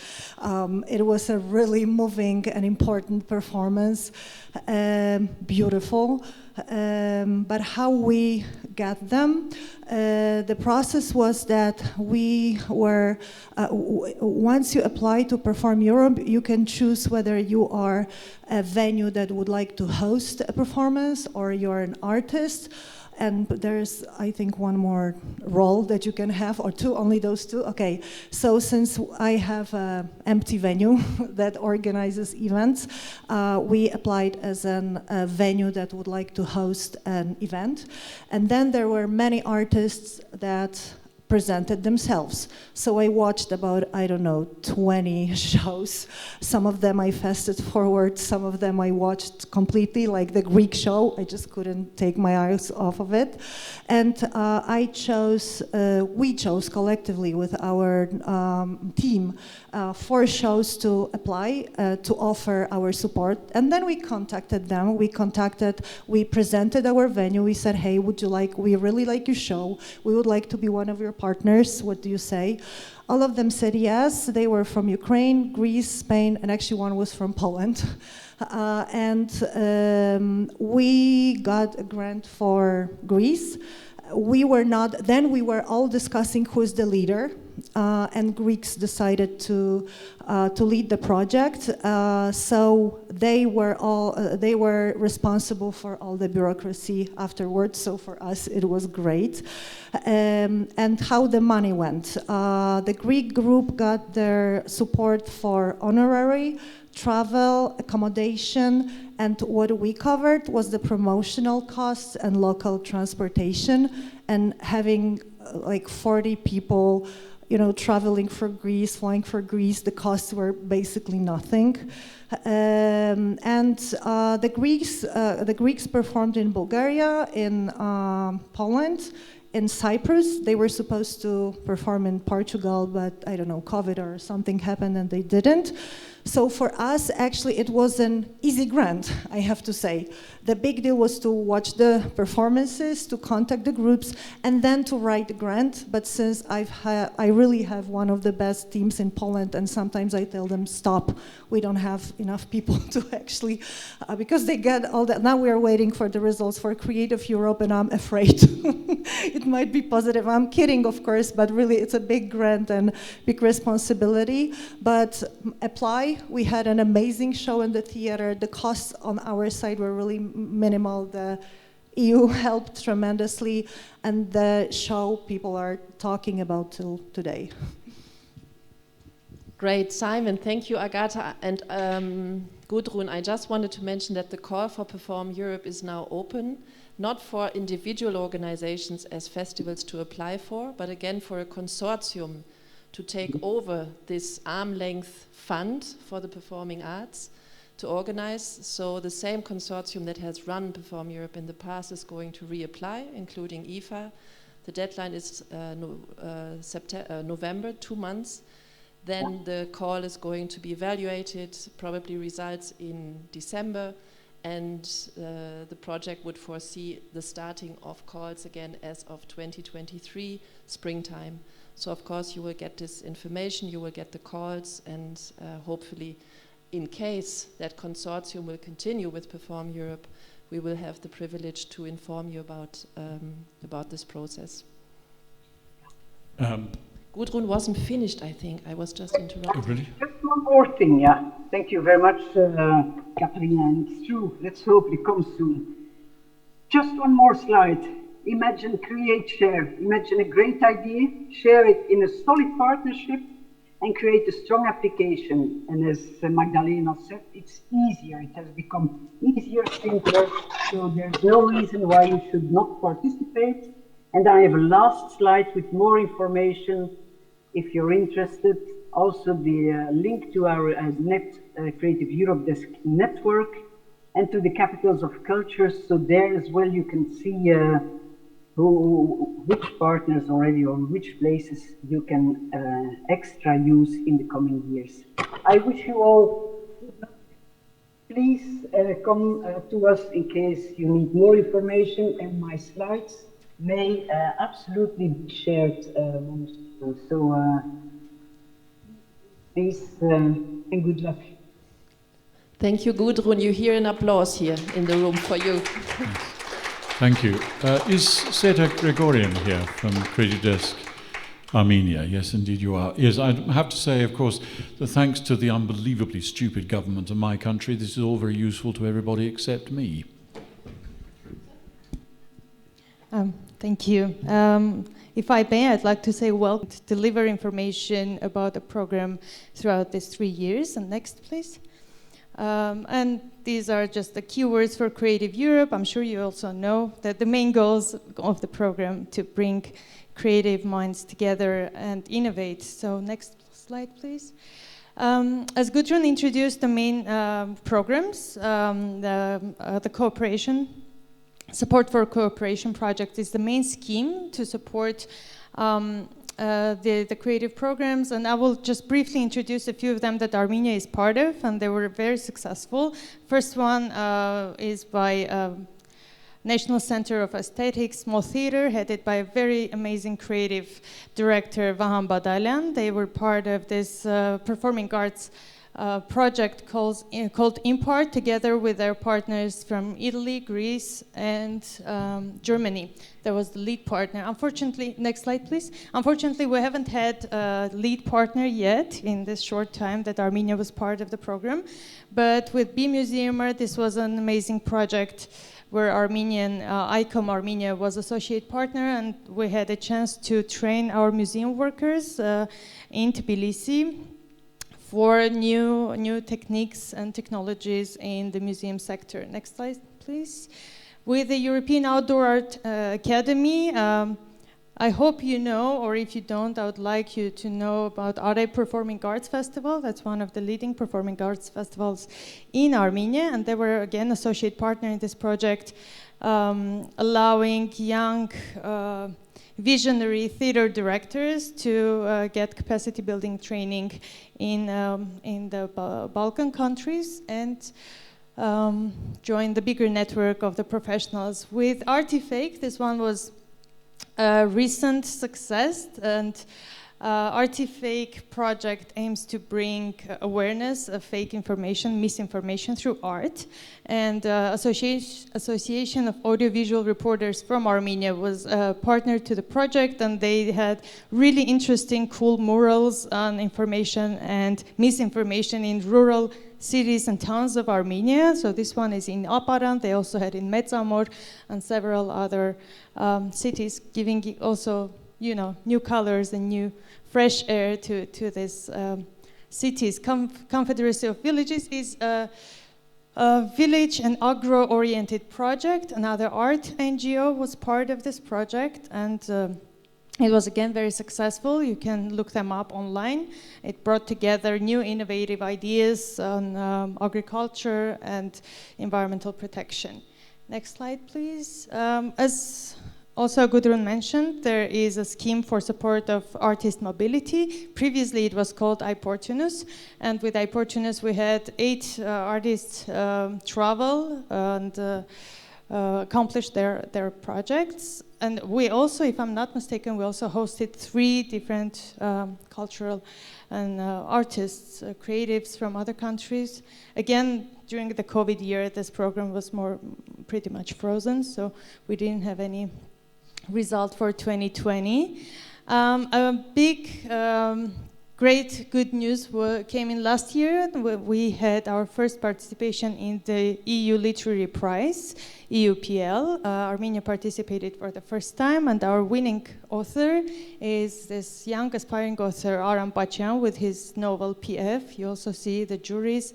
it was a really moving and important performance, beautiful. But how we got them, the process was that we were, once you apply to Perform Europe, you can choose whether you are a venue that would like to host a performance or you're an artist. And there's, I think, one more role that you can have, or two, only those two. Okay, so since I have an empty venue that organizes events, we applied as a venue that would like to host an event. And then there were many artists that presented themselves. So I watched about, I don't know, 20 shows. Some of them I fasted forward, some of them I watched completely, like the Greek show. I just couldn't take my eyes off of it. And we chose collectively with our team 4 shows to apply, to offer our support. And then we contacted them, we presented our venue, we said, hey, we really like your show, we would like to be one of your partners, what do you say? All of them said yes. They were from Ukraine, Greece, Spain, and actually one was from Poland. We got a grant for Greece. We were all discussing who is the leader, and Greeks decided to lead the project. So they were responsible for all the bureaucracy afterwards. So for us, it was great. And how the money went. The Greek group got their support for honorary, travel, accommodation, and what we covered was the promotional costs and local transportation, and having like 40 people, traveling for Greece, flying for Greece, the costs were basically nothing. The Greeks performed in Bulgaria, in Poland, in Cyprus. They were supposed to perform in Portugal, but I don't know, COVID or something happened and they didn't. So for us, actually, it was an easy grant, I have to say. The big deal was to watch the performances, to contact the groups, and then to write the grant. But since I really have one of the best teams in Poland, and sometimes I tell them, stop, we don't have enough people to actually, because they get all that. Now we are waiting for the results for Creative Europe, and I'm afraid it might be positive. I'm kidding, of course, but really it's a big grant and big responsibility. But apply. We had an amazing show in the theater. The costs on our side were really minimal. The EU helped tremendously, and the show people are talking about till today. Great, Simon. Thank you, Agatha. And Gudrun, I just wanted to mention that the call for Perform Europe is now open, not for individual organizations as festivals to apply for, but again for a consortium to take over this arm-length fund for the performing arts to organize. So the same consortium that has run Perform Europe in the past is going to reapply, including EFA. The deadline is November, 2 months. Then the call is going to be evaluated, probably results in December, and the project would foresee the starting of calls again as of 2023, springtime. So of course you will get this information, you will get the calls, and hopefully in case that consortium will continue with Perform Europe, we will have the privilege to inform you about this process. Gudrun wasn't finished, I think. I was just interrupted. Oh, really? Just one more thing, yeah. Thank you very much, Katarina, and it's true. Let's hope it comes soon. Just one more slide. Imagine, create, share. Imagine a great idea, share it in a solid partnership, and create a strong application. And as Magdalena said, it's easier. It has become easier, simpler, so there's no reason why you should not participate. And I have a last slide with more information if you're interested. Also the link to our Creative Europe Desk network and to the Capitals of Culture. So there as well you can see which partners already or which places you can extra use in the coming years. I wish you all good luck. Please come to us in case you need more information, and my slides may absolutely be shared. So please and good luck. Thank you, Gudrun. You hear an applause here in the room for you. Thank you. Is Seda Gregorian here from Creative Desk Armenia? Yes, indeed you are. Yes, I have to say, of course, that thanks to the unbelievably stupid government of my country, this is all very useful to everybody except me. Thank you. If I may, I'd like to say welcome to deliver information about the program throughout these 3 years. And next, please. And these are just the keywords for Creative Europe. I'm sure you also know that the main goals of the program to bring creative minds together and innovate. So next slide, please. As Gudrun introduced the main programs, the cooperation, support for cooperation project is the main scheme to support the creative programs, and I will just briefly introduce a few of them that Armenia is part of, and they were very successful. First one is by National Center of Aesthetics, Small Theater, headed by a very amazing creative director, Vahan Badalyan. They were part of this performing arts project called Impart, together with their partners from Italy, Greece, and Germany. That was the lead partner. Unfortunately, next slide, please. Unfortunately, we haven't had a lead partner yet in this short time that Armenia was part of the program. But with B Museumer, this was an amazing project where ICOM Armenia was associate partner, and we had a chance to train our museum workers in Tbilisi for new techniques and technologies in the museum sector. Next slide, please. With the European Outdoor Art Academy, I hope you know, or if you don't, I would like you to know about Are Performing Arts Festival. That's one of the leading performing arts festivals in Armenia, and they were, again, associate partner in this project, allowing young visionary theater directors to get capacity building training in the Balkan countries and join the bigger network of the professionals. With Artifake, this one was a recent success, and Artifake project aims to bring awareness of fake information, misinformation through art. And Association of Audiovisual Reporters from Armenia was a partner to the project, and they had really interesting, cool murals on information and misinformation in rural cities and towns of Armenia. So this one is in Aparan. They also had in Metsamor and several other cities, giving also, you know, new colors and new fresh air to these cities. Confederacy of Villages is a village and agro-oriented project. Another art NGO was part of this project, and it was again very successful. You can look them up online. It brought together new innovative ideas on agriculture and environmental protection. Next slide, please. As also Gudrun mentioned, there is a scheme for support of artist mobility. Previously it was called iPortunus, and with iPortunus we had 8 artists travel and accomplish their projects. And we also, if I'm not mistaken, we also hosted 3 different cultural and artists, creatives from other countries. Again, during the COVID year, this program was pretty much frozen, so we didn't have any result for 2020. A big, great good news came in last year. We had our first participation in the EU Literary Prize, EUPL. Armenia participated for the first time, and our winning author is this young aspiring author, Aram Bachian, with his novel PF. You also see the juries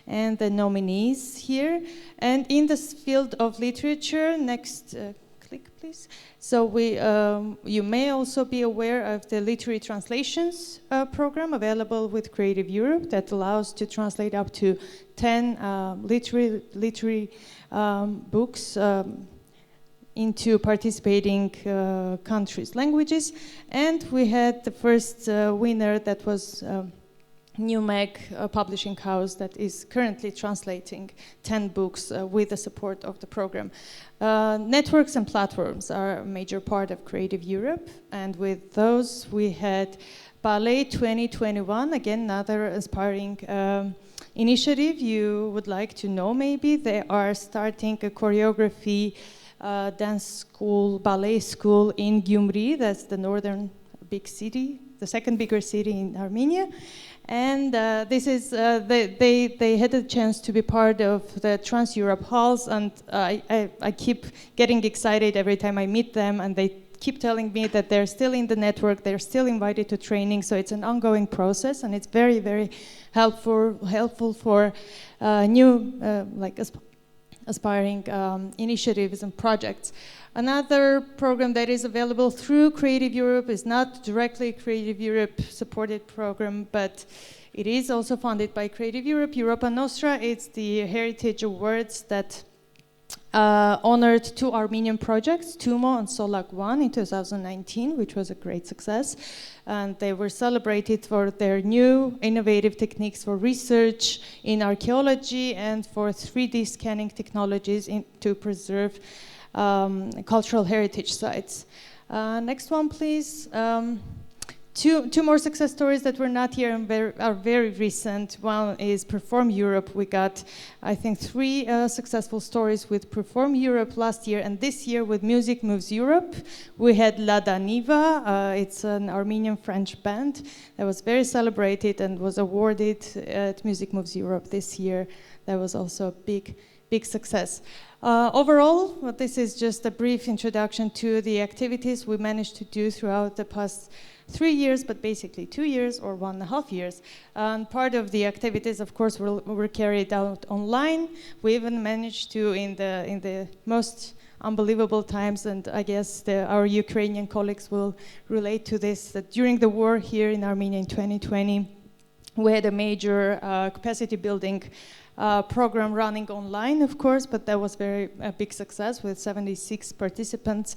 and the nominees here. And in this field of literature, next click please. So you may also be aware of the literary translations program available with Creative Europe that allows to translate up to 10 literary books into participating countries' languages. And we had the first winner, that was New Meg, a publishing house that is currently translating 10 books with the support of the program. Networks and platforms are a major part of Creative Europe, and with those we had Ballet 2021, again another aspiring initiative you would like to know maybe. They are starting a choreography dance school, ballet school in Gyumri, that's the northern big city, the second bigger city in Armenia. And this is, they had a chance to be part of the Trans-Europe Halls, and I keep getting excited every time I meet them, and they keep telling me that they're still in the network, they're still invited to training, so it's an ongoing process, and it's very, very helpful for new, aspiring initiatives and projects. Another program that is available through Creative Europe is not directly Creative Europe supported program, but it is also funded by Creative Europe. Europa Nostra, it's the Heritage Awards that honored two Armenian projects, Tumo and Solak 1 in 2019, which was a great success. And they were celebrated for their new innovative techniques for research in archaeology and for 3D scanning technologies to preserve cultural heritage sites. Next one, please. Two more success stories that were not here and are very recent. One is Perform Europe. We got, I think, 3 successful stories with Perform Europe last year, and this year with Music Moves Europe. We had La Daniva. It's an Armenian-French band that was very celebrated and was awarded at Music Moves Europe this year. That was also a big success. Overall, this is just a brief introduction to the activities we managed to do throughout the past 3 years, but basically 2 years or 1.5 years. And part of the activities, of course, were carried out online. We even managed to, in the most unbelievable times, and I guess our Ukrainian colleagues will relate to this, that during the war here in Armenia in 2020, we had a major capacity building program running online, of course, but that was a big success with 76 participants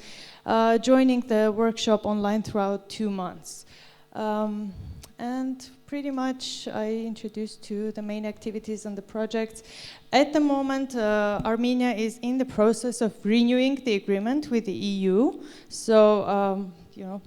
joining the workshop online throughout 2 months. And pretty much I introduced to the main activities and the projects. At the moment, Armenia is in the process of renewing the agreement with the EU. So,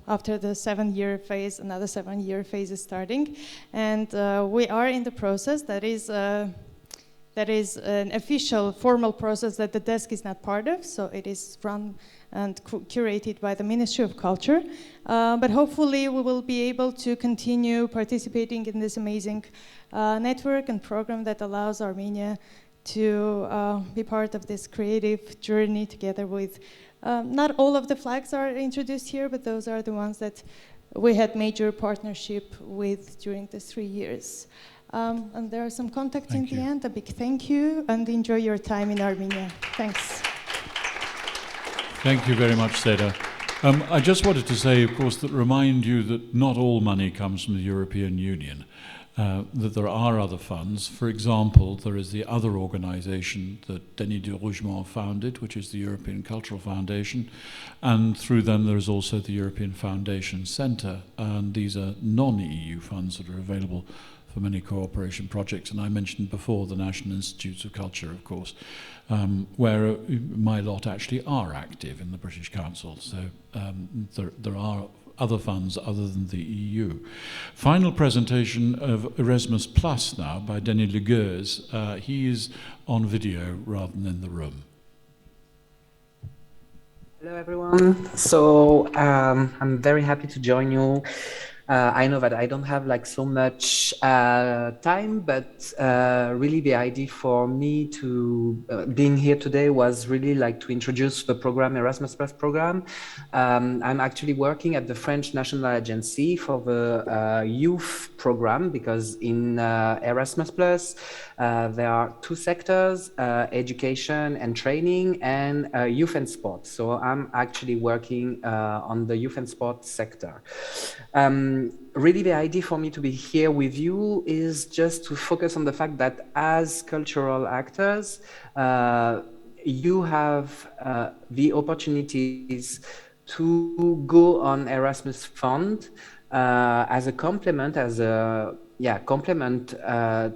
after the 7-year phase, another 7-year phase is starting. And we are in the process. That is an official, formal process that the desk is not part of, so it is run and curated by the Ministry of Culture. But hopefully we will be able to continue participating in this amazing network and program that allows Armenia to be part of this creative journey together with, not all of the flags are introduced here, but those are the ones that we had major partnership with during the 3 years. And there are some contacts in the end. A big thank you, and enjoy your time in Armenia. Thanks. Thank you very much, Seda. I just wanted to say, of course, that remind you that not all money comes from the European Union, that there are other funds. For example, there is the other organization that Denis de Rougemont founded, which is the European Cultural Foundation, and through them there is also the European Foundation Centre, and these are non-EU funds that are available for many cooperation projects. And I mentioned before the National Institutes of Culture, of course, where my lot actually are active in the British Council. So there are other funds other than the EU. Final presentation of Erasmus Plus now by Denis Leguez. He is on video rather than in the room. Hello everyone. So I'm very happy to join you. I know that I don't have so much time, but really the idea for me to being here today was really to introduce the program, Erasmus Plus program. I'm actually working at the French National Agency for the youth program, because in Erasmus Plus there are 2 sectors, education and training, and youth and sport. So I'm actually working on the youth and sport sector. Really, the idea for me to be here with you is just to focus on the fact that as cultural actors, you have the opportunities to go on Erasmus Fund as a complement,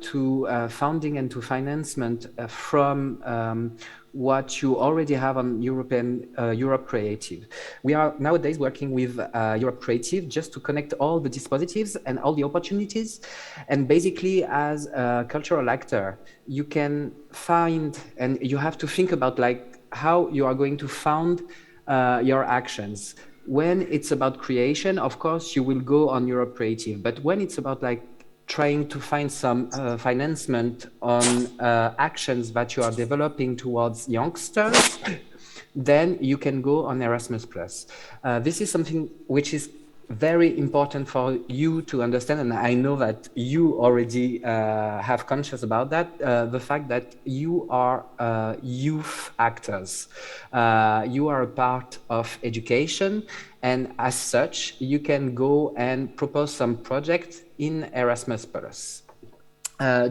to funding and to financement from what you already have on Europe Creative. We are nowadays working with Europe Creative just to connect all the dispositives and all the opportunities. And basically, as a cultural actor, you can find, and you have to think about how you are going to fund your actions. When it's about creation, of course, you will go on Europe Creative. But when it's about like trying to find some financement on actions that you are developing towards youngsters, then you can go on Erasmus+. This is something which is very important for you to understand, and I know that you already have conscious about that, the fact that you are youth actors. You are a part of education, and as such, you can go and propose some projects in Erasmus+.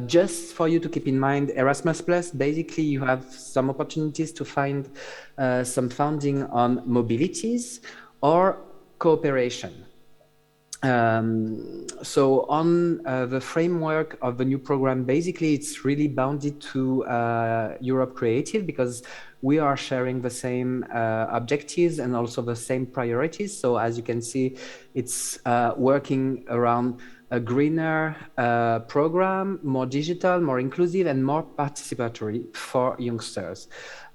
Just for you to keep in mind, Erasmus+, basically you have some opportunities to find some funding on mobilities or cooperation. So on the framework of the new program, basically it's really bounded to Europe Creative, because we are sharing the same objectives and also the same priorities. So as you can see, it's working around a greener program, more digital, more inclusive, and more participatory for youngsters.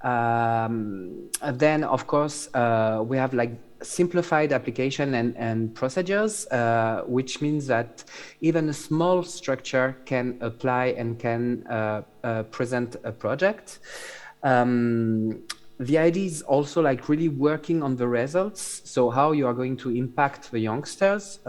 Then, of course, we have like simplified application and procedures, which means that even a small structure can apply and can present a project. The idea is also like really working on the results, so how you are going to impact the youngsters.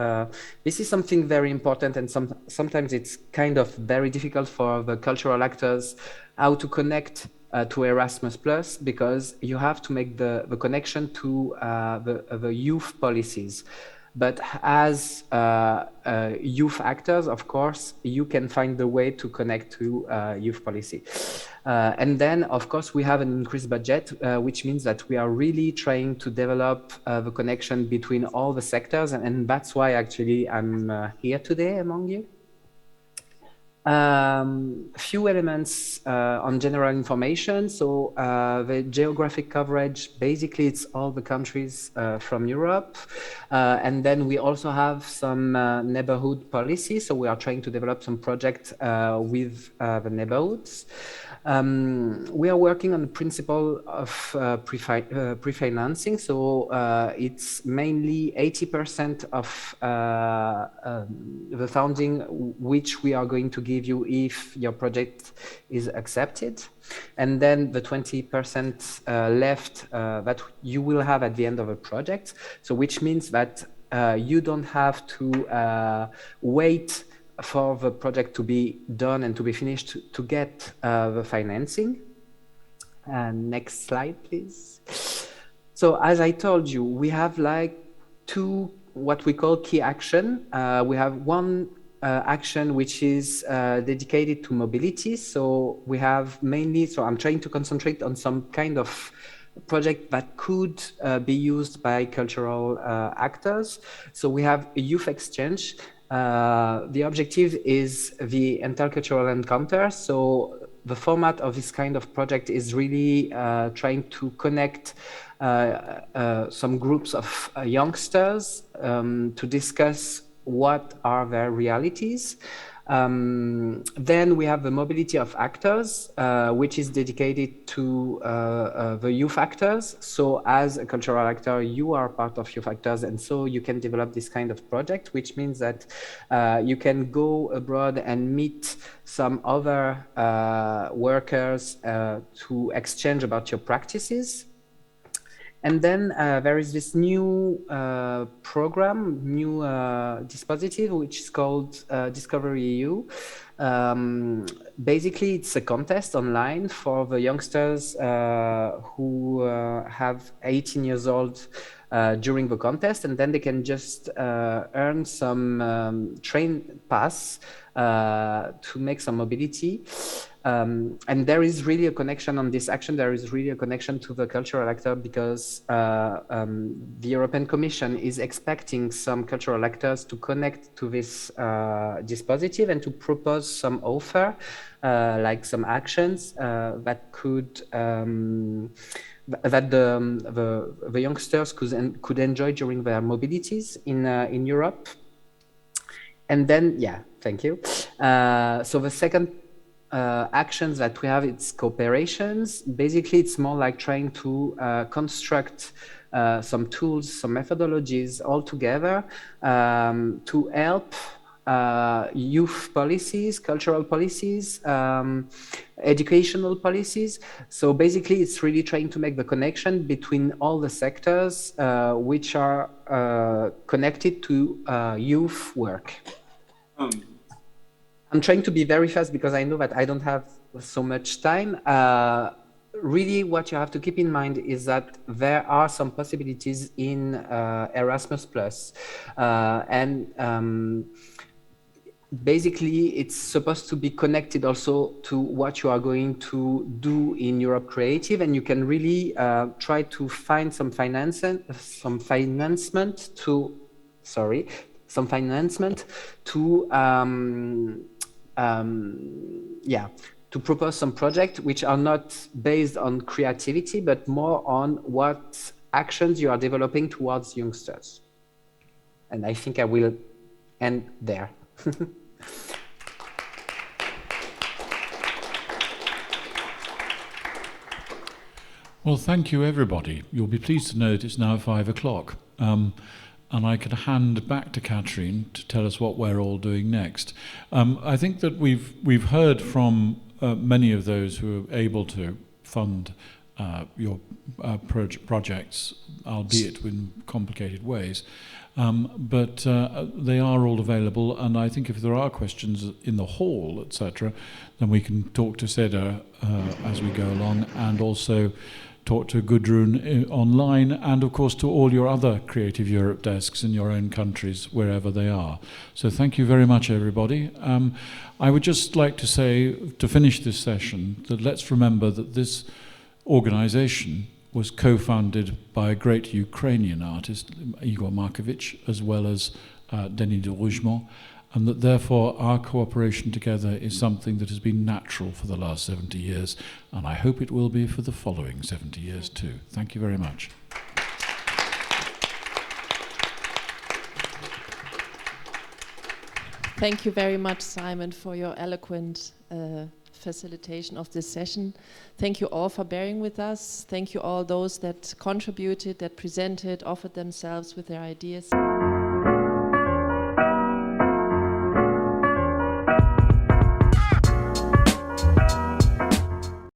This is something very important, and sometimes it's kind of very difficult for the cultural actors how to connect to Erasmus+, because you have to make the connection to the youth policies. But as youth actors, of course, you can find the way to connect to youth policy. And then, of course, we have an increased budget, which means that we are really trying to develop the connection between all the sectors. And that's why actually I'm here today among you. Few elements on general information. So the geographic coverage, basically it's all the countries from Europe. And then we also have some neighborhood policy. So we are trying to develop some projects with the neighborhoods. We are working on the principle of pre-financing. So it's mainly 80% of the funding which we are going to give you if your project is accepted. And then the 20% left that you will have at the end of a project. So which means that you don't have to wait for the project to be done and to be finished to get the financing. Next slide, please. So as I told you, we have like two what we call key action. We have one action which is dedicated to mobility. So we have mainly, so I'm trying to concentrate on some kind of project that could be used by cultural actors. So we have a youth exchange. The objective is the intercultural encounter. So the format of this kind of project is really trying to connect some groups of youngsters to discuss what are their realities. Then we have the mobility of actors, which is dedicated to the youth actors. So as a cultural actor, you are part of youth actors, and so you can develop this kind of project, which means that you can go abroad and meet some other workers to exchange about your practices. And then there is this new program, new dispositive, which is called Discovery EU. Basically, it's a contest online for the youngsters who have 18 years old during the contest, and then they can just earn some train pass to make some mobility. And there is really a connection on this action. There is really a connection to the cultural actor, because the European Commission is expecting some cultural actors to connect to this dispositive and to propose some offer, like some actions that could that the youngsters could enjoy during their mobilities in Europe. And then, yeah, thank you. So the second actions that we have, it's cooperations. Basically, it's more like trying to construct some tools, some methodologies all together to help youth policies, cultural policies, educational policies. So basically, it's really trying to make the connection between all the sectors which are connected to youth work. I'm trying to be very fast because I know that I don't have so much time. Really, what you have to keep in mind is that there are some possibilities in Erasmus+. Basically, it's supposed to be connected also to what you are going to do in Europe Creative, and you can really try to find some financement to to propose some projects which are not based on creativity, but more on what actions you are developing towards youngsters. And I think I will end there. Well, thank you, everybody. You'll be pleased to know that it's now 5 o'clock. And I can hand back to Catherine to tell us what we're all doing next. I think that we've heard from many of those who are able to fund your projects, albeit in complicated ways. But they are all available, and I think if there are questions in the hall, etc., then we can talk to Seda as we go along, and also talk to Gudrun online, and of course to all your other Creative Europe desks in your own countries, wherever they are. So thank you very much, everybody. I would just like to say, to finish this session, that let's remember that this organization was co-founded by a great Ukrainian artist, Igor Markovich, as well as Denis de Rougemont, and that therefore our cooperation together is something that has been natural for the last 70 years, and I hope it will be for the following 70 years too. Thank you very much. Thank you very much, Simon, for your eloquent facilitation of this session. Thank you all for bearing with us. Thank you all those that contributed, that presented, offered themselves with their ideas.